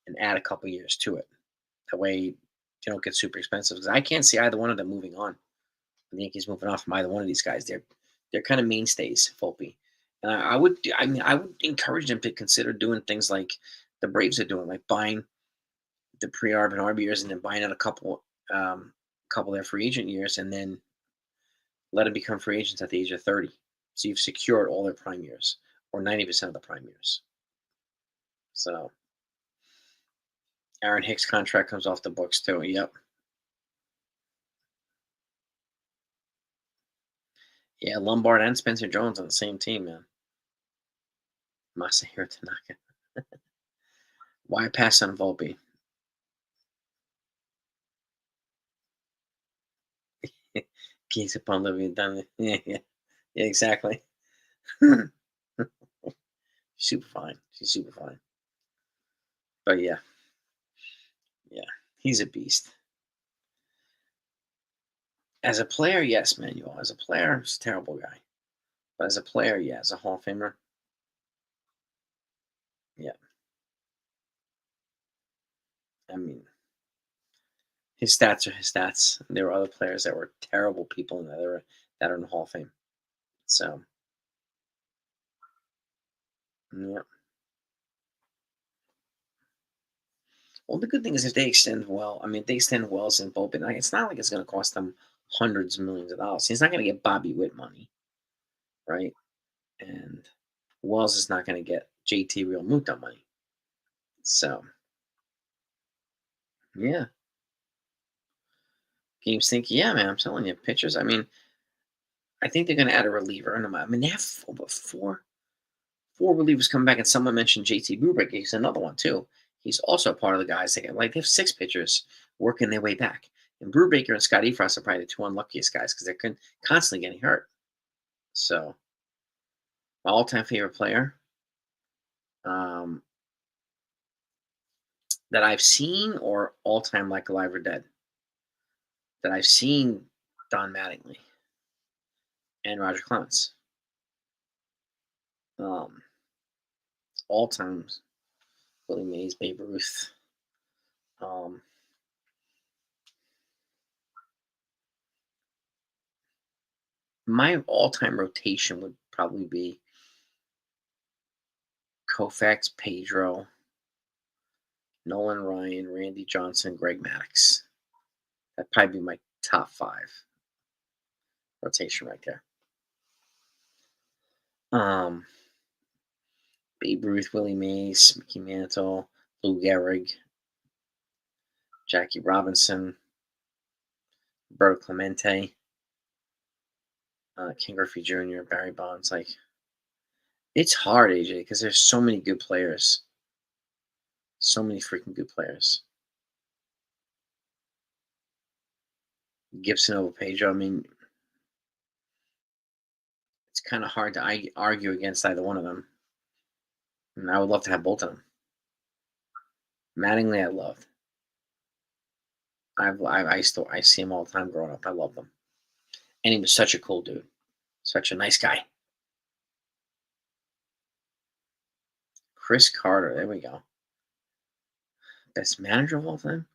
and add a couple years to it. That way, you don't get super expensive. Because I can't see either one of them moving on. The Yankees moving off from either one of these guys. They're kind of mainstays, Volpe. And I would encourage them to consider doing things like the Braves are doing, like buying the pre-arb and arb years and then buying out a couple of their free agent years and then let them become free agents at the age of 30. So you've secured all their prime years or 90% of the prime years. So Aaron Hicks' contract comes off the books too. Yep. Yeah, Lombard and Spencer Jones on the same team, man. Masahiro Tanaka. Why pass on Volpe? Geese upon living done. Yeah, yeah, yeah, exactly. Super fine. She's super fine. But yeah, yeah, he's a beast. As a player, yes, Manuel. As a player, he's a terrible guy. But as a player, yeah, as a Hall of Famer, yeah. I mean, his stats are his stats. There were other players that were terrible people in that are in the Hall of Fame. So, yeah. Well, the good thing is if they extend well, I mean, if they extend Wells and Volpe, like, it's not like it's going to cost them hundreds of millions of dollars. He's not going to get Bobby Witt money, right? And Wells is not going to get JT Real Muto money. So yeah, games think, yeah, man. I'm telling you, pitchers. I mean, I think they're going to add a reliever. And I mean, they have four relievers come back, and someone mentioned JT Brubaker. He's another one too. He's also part of the guys. They have six pitchers working their way back. And Brubaker and Scott Efros are probably the two unluckiest guys because they're constantly getting hurt. So my all-time favorite player um, that I've seen, or all-time like alive or dead that I've seen, Don Mattingly and Roger Clemens. Um, all times, Willie Mays, Babe Ruth. Um, my all-time rotation would probably be Koufax, Pedro, Nolan Ryan, Randy Johnson, Greg Maddux. That'd probably be my top five rotation right there. Um, Babe Ruth, Willie Mays, Mickey Mantle, Lou Gehrig, Jackie Robinson, Roberto Clemente, King Griffey Jr., Barry Bonds. Like, it's hard, AJ, because there's so many good players. So many freaking good players. Gibson over Pedro. I mean, it's kind of hard to argue against either one of them. And I would love to have both of them. Mattingly, I loved. I see him all the time growing up. I love them, and he was such a cool dude, such a nice guy. Chris Carter, there we go. Best manager of all time.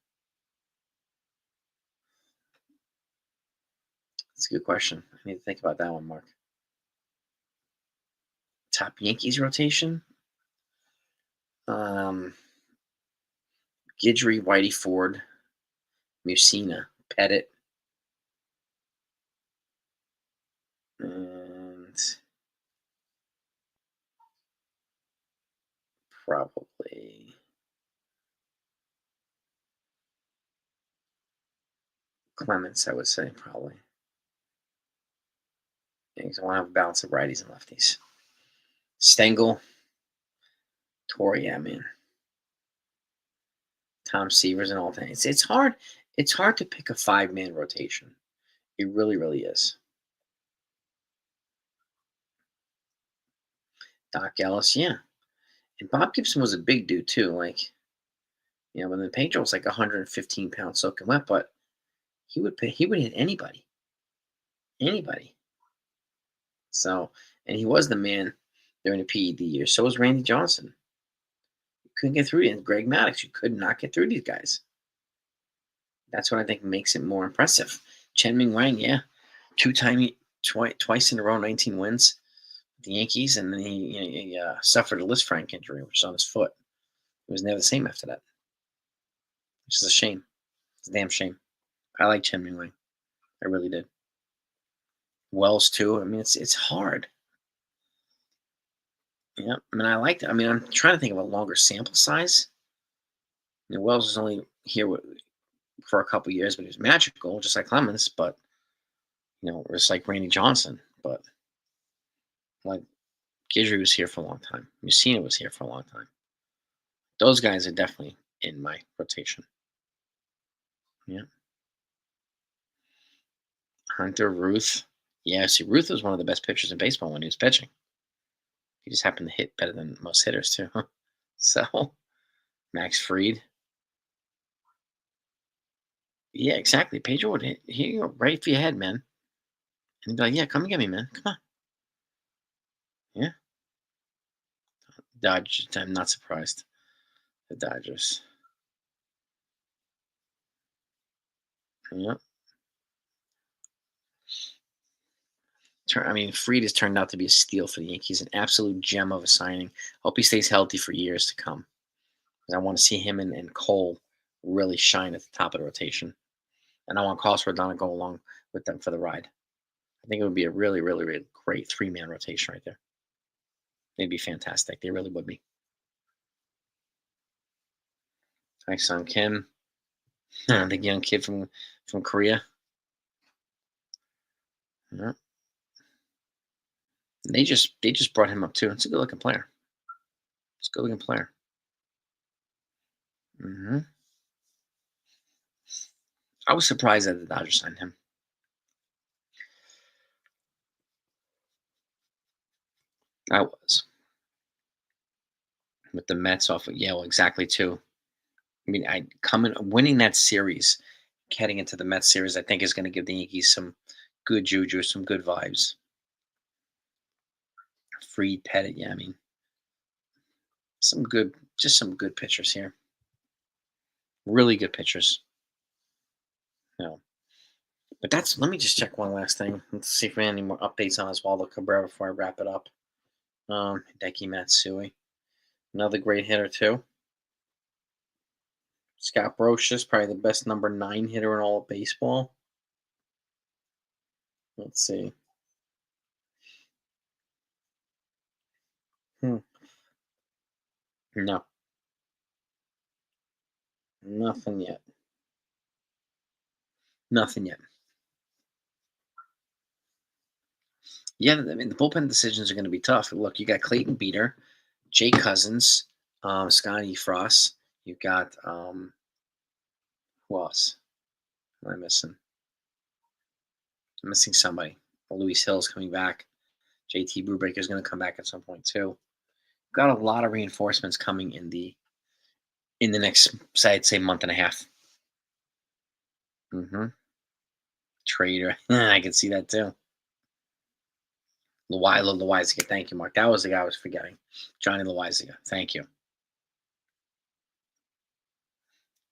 That's a good question. I need to think about that one, Mark. Top Yankees rotation. Guidry, Whitey Ford, Musina, Pettit, and probably Clements, I would say, probably. Because I want to have a balance of righties and lefties. Stengel, Torrey, yeah, man. Tom Severs and all that. It's hard. It's hard to pick a 5-man rotation. It really, really is. Doc Ellis, yeah. And Bob Gibson was a big dude too. Like, when the Pedro was like 115 pounds soaking wet, but he would hit anybody. Anybody. So, and he was the man during the PED year. So was Randy Johnson. You couldn't get through it. And Greg Maddux, you could not get through these guys. That's what I think makes it more impressive. Chen Ming Wang, yeah. Twice in a row, 19 wins. The Yankees, and then he suffered a Lisfranc injury, which is on his foot. He was never the same after that, which is a shame. It's a damn shame. I like Chen Ming Wang. I really did. Wells too. I mean, it's hard. Yeah, I mean, I liked it. I mean, I'm trying to think of a longer sample size. Wells was only here for a couple years, but he was magical, just like Clemens. But just like Randy Johnson. But like Guidry was here for a long time. Musina was here for a long time. Those guys are definitely in my rotation. Yeah. Hunter, Ruth. Yeah, see, Ruth was one of the best pitchers in baseball when he was pitching. He just happened to hit better than most hitters, too. So, Max Fried. Yeah, exactly. Pedro would hit. He'd go right for your head, man. And he'd be like, yeah, come and get me, man. Come on. Yeah. Dodgers. I'm not surprised. The Dodgers. Yeah. I mean, Fried has turned out to be a steal for the Yankees, an absolute gem of a signing. Hope he stays healthy for years to come. I want to see him and Cole really shine at the top of the rotation. And I want Carlos Rodon to go along with them for the ride. I think it would be a really, really, really great 3-man rotation right there. They'd be fantastic. They really would be. Hi, Son Kim, the young kid from Korea. Yeah. They just brought him up too. It's a good looking player. It's a good looking player. Hmm. I was surprised that the Dodgers signed him. I was with the Mets off of Yale exactly too. I mean, I coming winning that series, heading into the Mets series, I think is going to give the Yankees some good juju, some good vibes. Freed Pettit, yeah. I mean, just some good pitchers here. Really good pitchers. You know. But that's let me just check one last thing. Let's see if we have any more updates on Oswaldo Cabrera before I wrap it up. Hideki Matsui, another great hitter too. Scott Brocious, probably the best number 9 hitter in all of baseball. Let's see. Hmm. No, nothing yet. Nothing yet. Yeah, I mean the bullpen decisions are going to be tough. Look, you got Clayton Beater, Jay Cousins, Scotty Frost. You've got who else? Am I missing? I'm missing somebody. Luis Hill's coming back. JT Brubaker's going to come back at some point too. Got a lot of reinforcements coming in the next, say, I'd say month and a half. Mm-hmm. Trader, I can see that too. Loizaga, thank you, Mark. That was the guy I was forgetting. Johnny Loizaga, thank you.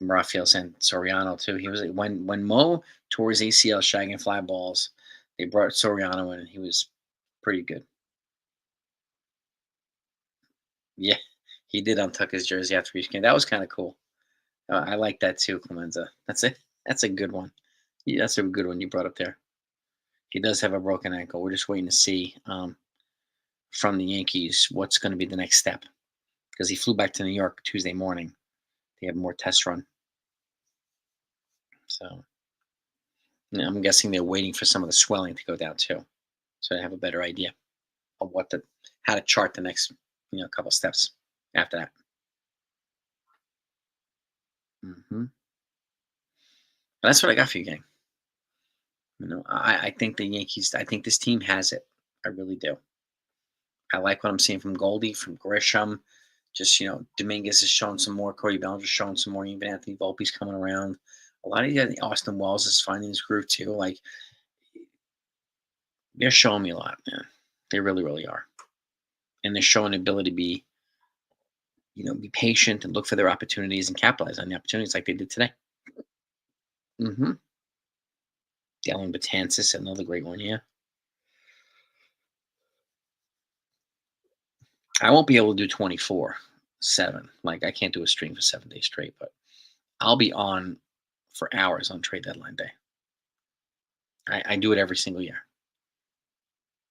Rafael Soriano too. He was when Mo tore his ACL shagging fly balls. They brought Soriano in, and he was pretty good. Yeah, he did untuck his jersey after each game. That was kind of cool. I like that too, Clemenza. That's it. That's a good one. Yeah, that's a good one you brought up there. He does have a broken ankle. We're just waiting to see from the Yankees what's going to be the next step because he flew back to New York Tuesday morning. They have more tests run, so yeah, I'm guessing they're waiting for some of the swelling to go down too, so they have a better idea of how to chart the next couple steps after that. Hmm. That's what I got for you, gang. I think the Yankees. I think this team has it. I really do. I like what I'm seeing from Goldie, from Grisham. Just Dominguez is showing some more. Cody Bellinger's showing some more. Even Anthony Volpe's coming around. A lot of these guys, Austin Wells is finding his groove too. Like they're showing me a lot, man. They really, really are, and they're showing the ability to be patient and look for their opportunities and capitalize on the opportunities like they did today. Mm-hmm. Dallin Betances, another great one. Yeah, I won't be able to do 24/7. Like I can't do a stream for 7 days straight, but I'll be on for hours on trade deadline day. I do it every single year.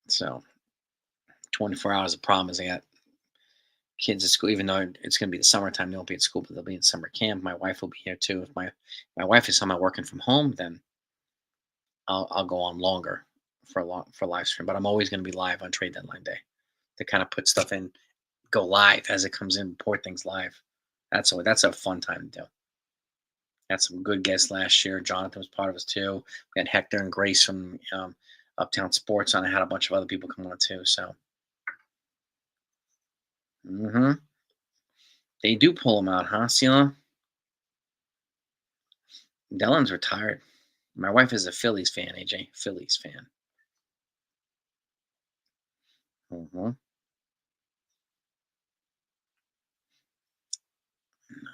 So 24 hours. The problem is I got kids at school, even though it's going to be the summertime, they won't be at school, but they'll be in summer camp. My wife will be here too. If my wife is somehow working from home, then I'll go on longer for live stream. But I'm always going to be live on trade deadline day to kind of put stuff in, go live as it comes in, report things live. That's a fun time to do. Had some good guests last year. Jonathan was part of us too. We had Hector and Grace from Uptown Sports on. I had a bunch of other people come on too. So they do pull them out, huh, Sila? Dylan's retired. My wife is a Phillies fan, AJ. Phillies fan. Mm-hmm.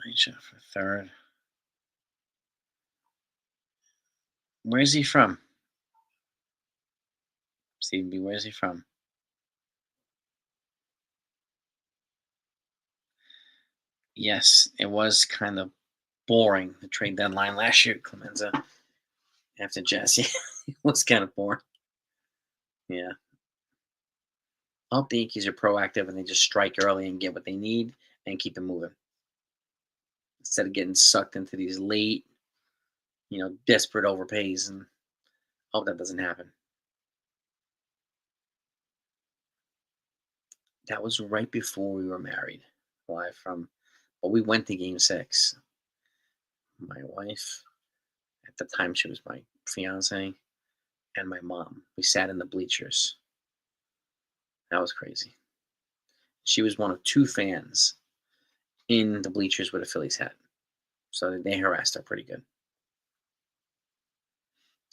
Nice for third. Where's he from? Steve B, where's he from? Yes, it was kind of boring, the trade deadline last year, Clemenza. After Jesse. It was kind of boring. Yeah. I hope the Yankees are proactive and they just strike early and get what they need and keep it moving instead of getting sucked into these late, desperate overpays. And hope that doesn't happen. That was right before we were married, live from, but we went to Game Six. My wife, at the time, she was my fiance, and my mom. We sat in the bleachers. That was crazy. She was one of two fans in the bleachers with a Phillies hat, so they harassed her pretty good.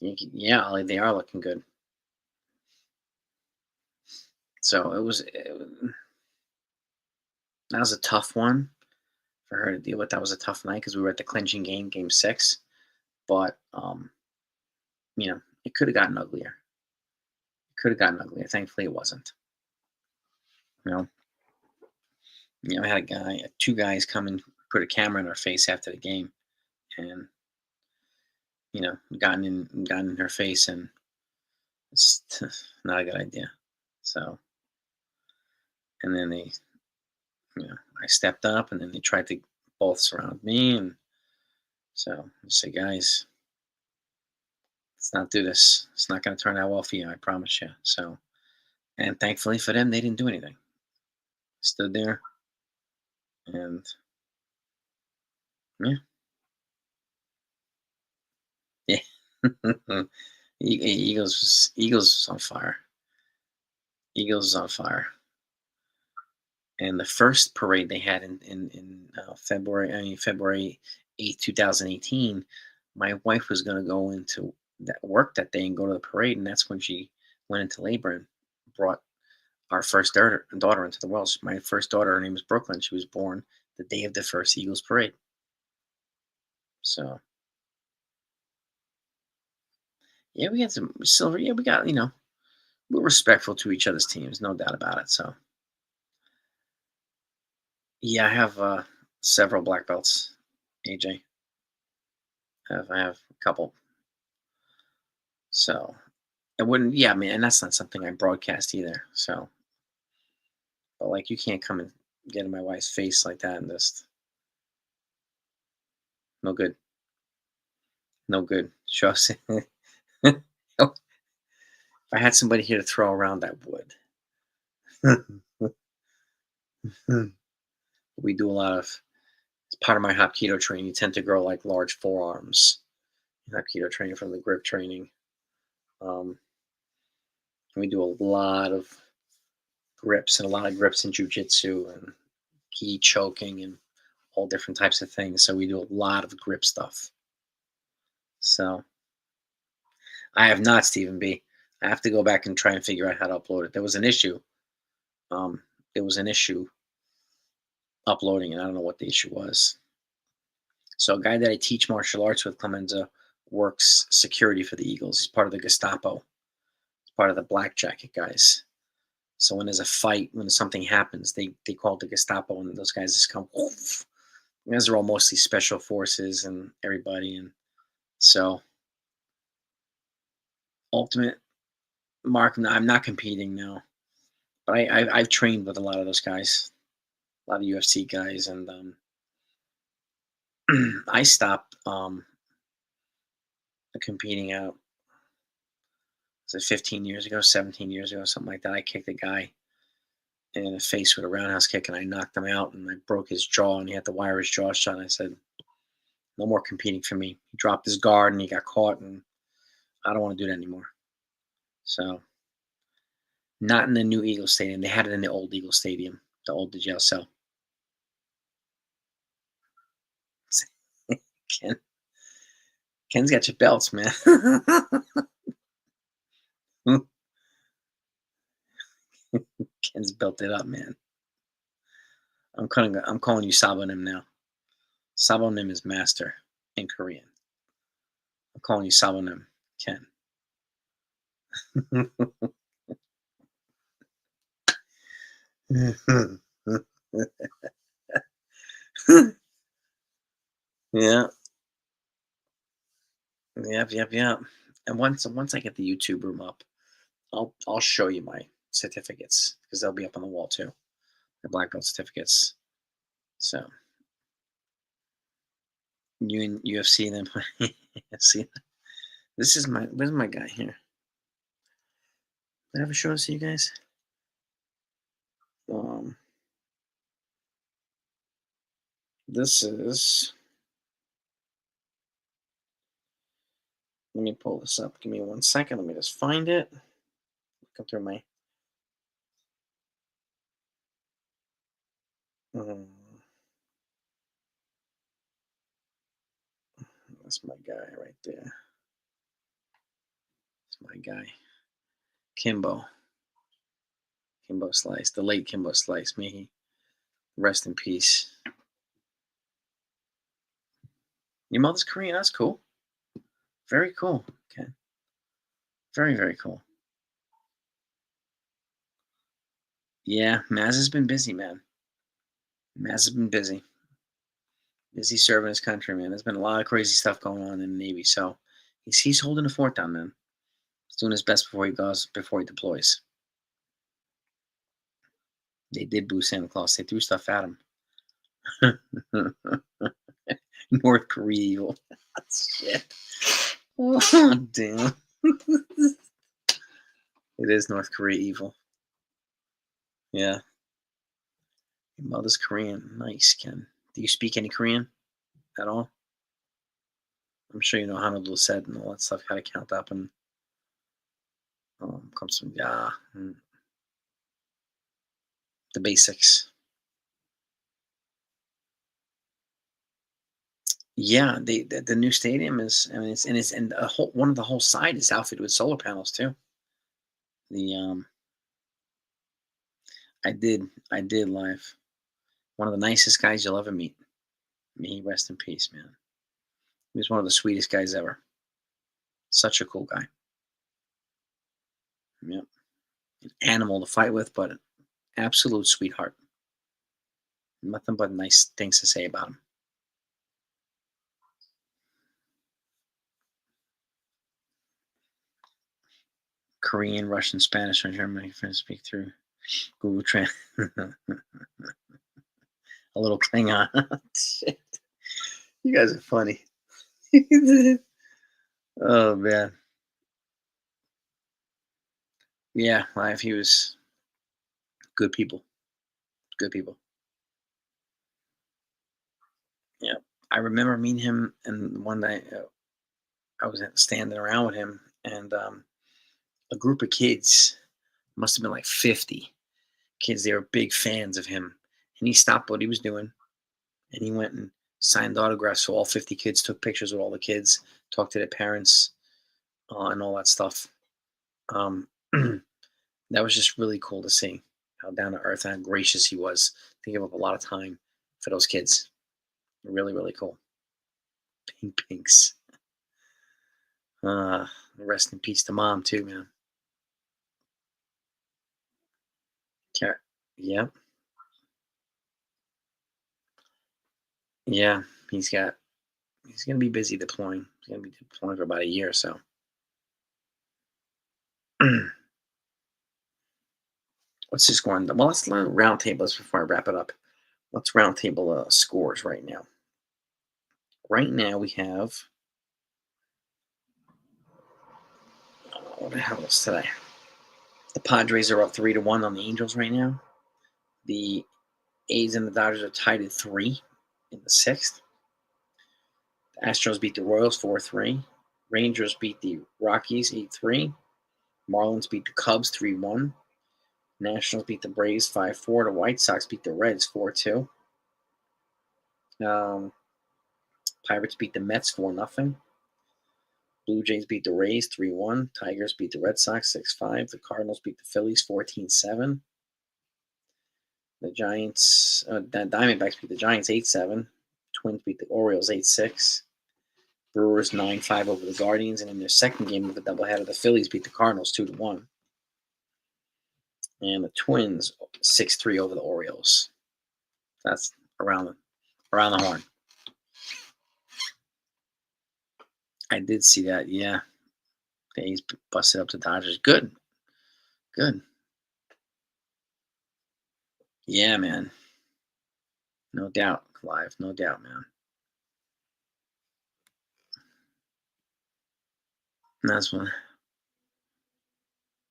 Yeah, Ollie, they are looking good. So that was a tough one for her to deal with. That was a tough night because we were at the clinching game, Game Six. But it could have gotten uglier. It could have gotten uglier. Thankfully, it wasn't. You know, I had two guys come and put a camera in our face after the game, and gotten in her face, and it's not a good idea. So, and then I stepped up, and then they tried to both surround me, and so I said, guys, let's not do this. It's not going to turn out well for you. I promise you. So, and thankfully for them, they didn't do anything. Stood there, and yeah, yeah. Eagles was on fire. Eagles was on fire. And the first parade they had in February 8th, 2018, my wife was going to go into that work that day and go to the parade, and that's when she went into labor and brought our first daughter into the world. My first daughter, her name is Brooklyn. She was born the day of the first Eagles parade. So yeah, we had some silver. Yeah, we got we're respectful to each other's teams, no doubt about it. So yeah, I have several black belts. AJ, I have a couple. So I wouldn't. Yeah, I mean, and that's not something I broadcast either. So, but like, you can't come and get in my wife's face like that and just no good, no good. Trust. If I had somebody here to throw around, I would. We do a lot of. It's part of my Hapkido training. You tend to grow like large forearms. Hapkido training from the grip training. Um, we do a lot of grips and a lot of grips in jujitsu and gi choking and all different types of things. So we do a lot of grip stuff. So I have not, Stephen B. I have to go back and try and figure out how to upload it. There was an issue. Um, there was an issue uploading, and I don't know what the issue was. So a guy that I teach martial arts with, Clemenza, works security for the Eagles. He's part of the Gestapo. He's part of the Black Jacket guys. So when there's a fight, when something happens, they call the Gestapo, and those guys just come. Oof. And those are all mostly special forces and everybody, and so ultimate Mark. I'm not competing now, but I've trained with a lot of those guys, a lot of UFC guys, and I stopped competing out. Was it 15 years ago, 17 years ago, something like that? I kicked a guy in the face with a roundhouse kick, and I knocked him out, and I broke his jaw, and he had to wire his jaw shut. And I said, "No more competing for me." He dropped his guard, and he got caught, and I don't want to do that anymore. So, not in the new Eagle Stadium. They had it in the old Eagle Stadium, the jail cell. Ken, Ken's got your belts, man. Ken's built it up, man. I'm calling you Sabonim now. Sabonim is master in Korean. I'm calling you Sabonim, Ken. Yeah, yep. And once I get the YouTube room up, I'll show you my certificates because they'll be up on the wall too. The black belt certificates. So you in UFC then see this is my where's my guy here? Did I ever show this to you guys? Um this is let me pull this up. Give me 1 second. Let me just find it. Come through my um, that's my guy right there. That's my guy. Kimbo. Kimbo Slice. The late Kimbo Slice. May he rest in peace. Your mother's Korean. That's cool. Very cool. Okay. Very, very cool. Yeah, Maz has been busy, man. Maz has been busy. Busy serving his country, man. There's been a lot of crazy stuff going on in the Navy, so he's holding the fort down, man. He's doing his best before he deploys. They did boo Santa Claus. They threw stuff at him. North Korea evil. Shit. Oh, damn. It is North Korea evil. Yeah. Your mother's Korean. Nice, Ken. Do you speak any Korean at all? I'm sure you know Hanul said and all that stuff, how to count up and comes from the basics. Yeah, the new stadium is. I mean, it's a whole one of the whole side is outfitted with solar panels too. The I did live. One of the nicest guys you'll ever meet. May he rest in peace, man. He was one of the sweetest guys ever. Such a cool guy. Yep. An animal to fight with, but an absolute sweetheart. Nothing but nice things to say about him. Korean, Russian, Spanish, or German. You can speak through Google Translate. A little Klingon. Shit. You guys are funny. Oh man. Yeah, live. He was good people. Good people. Yeah. I remember meeting him, and one night I was standing around with him, and a group of kids must have been like 50 kids. They were big fans of him, and he stopped what he was doing, and he went and signed autographs. So all 50 kids took pictures with all the kids, talked to their parents, and all that stuff. Um, that was just really cool to see how down to earth and how gracious he was to give up a lot of time for those kids. Really, really cool. Pink Pinks. Rest in peace to mom too, man. Yeah, yeah. He's got. He's gonna be busy deploying. He's gonna be deploying for about a year or so. Let's just go on. Well, let's learn round tables before I wrap it up. Let's round table scores right now. Right now we have. What the hell is today? The Padres are up 3-1 on the Angels right now. The A's and the Dodgers are tied at 3 in the sixth. The Astros beat the Royals 4-3. Rangers beat the Rockies 8-3. Marlins beat the Cubs 3-1. Nationals beat the Braves 5-4. The White Sox beat the Reds 4-2. Pirates beat the Mets 4-0. Blue Jays beat the Rays 3-1. Tigers beat the Red Sox 6-5. The Cardinals beat the Phillies 14-7. The Diamondbacks beat the Giants 8-7. Twins beat the Orioles 8-6. Brewers 9-5 over the Guardians, and in their second game of the doubleheader, the Phillies beat the Cardinals 2-1. And the Twins 6-3 over the Orioles. That's around the horn. I did see that, yeah. The A's busted up the Dodgers. Good. Yeah, man. No doubt, Clive. No doubt, man. And that's what.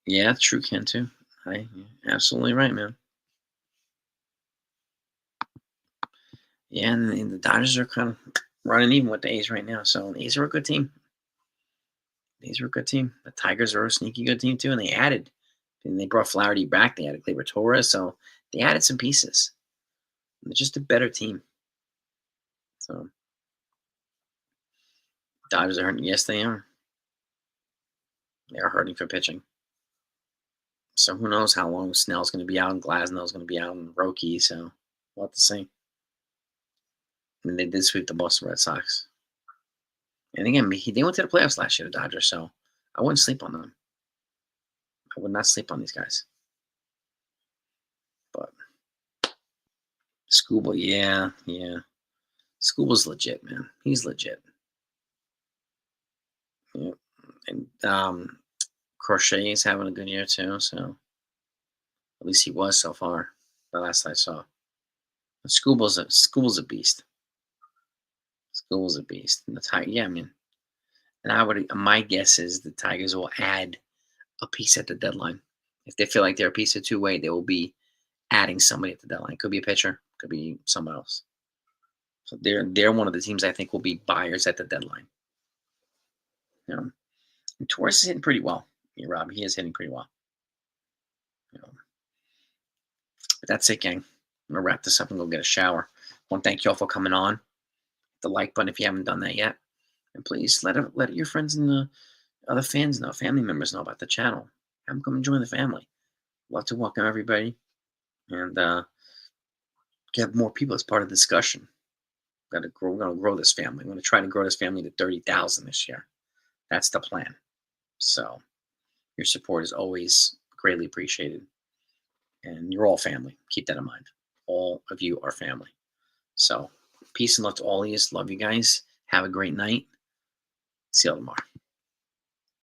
Yeah, true can too. You're absolutely right, man. Yeah, and the Dodgers are kind of running even with the A's right now. So the A's are a good team. The A's are a good team. The Tigers are a sneaky good team too, and they brought Flaherty back. They added Gleyber Torres, so they added some pieces. They're just a better team. So Dodgers are hurting. Yes, they are. They are hurting for pitching. So who knows how long Snell's going to be out and Glasnow's going to be out and Roki. So we'll have to see. And they did sweep the Boston Red Sox. And again, they went to the playoffs last year, the Dodgers. So I wouldn't sleep on them. I would not sleep on these guys. But Scooble, yeah, yeah. Scooble's legit, man. He's legit. Yeah. And Crochet is having a good year too. So at least he was so far. The last I saw. But Scooble's a beast. Scooble's a beast. And the Tiger, yeah, I mean, and my guess is the Tigers will add a piece at the deadline. If they feel like they're a piece of two-way, they will be adding somebody at the deadline. Could be a pitcher, could be someone else. So they're one of the teams I think will be buyers at the deadline. You know, and Torres is hitting pretty well. Yeah, Rob, he is hitting pretty well. You know, but that's it, gang. I'm gonna wrap this up and go get a shower. I want to thank you all for coming on. The like button if you haven't done that yet, and please let your friends and the other fans know, family members know about the channel. Have them come and join the family. Love to welcome everybody and get more people as part of the discussion. We're going to grow this family. We're going to try to grow this family to 30,000 this year. That's the plan. So your support is always greatly appreciated. And you're all family. Keep that in mind. All of you are family. So peace and love to all of you. Love you guys. Have a great night. See you all tomorrow.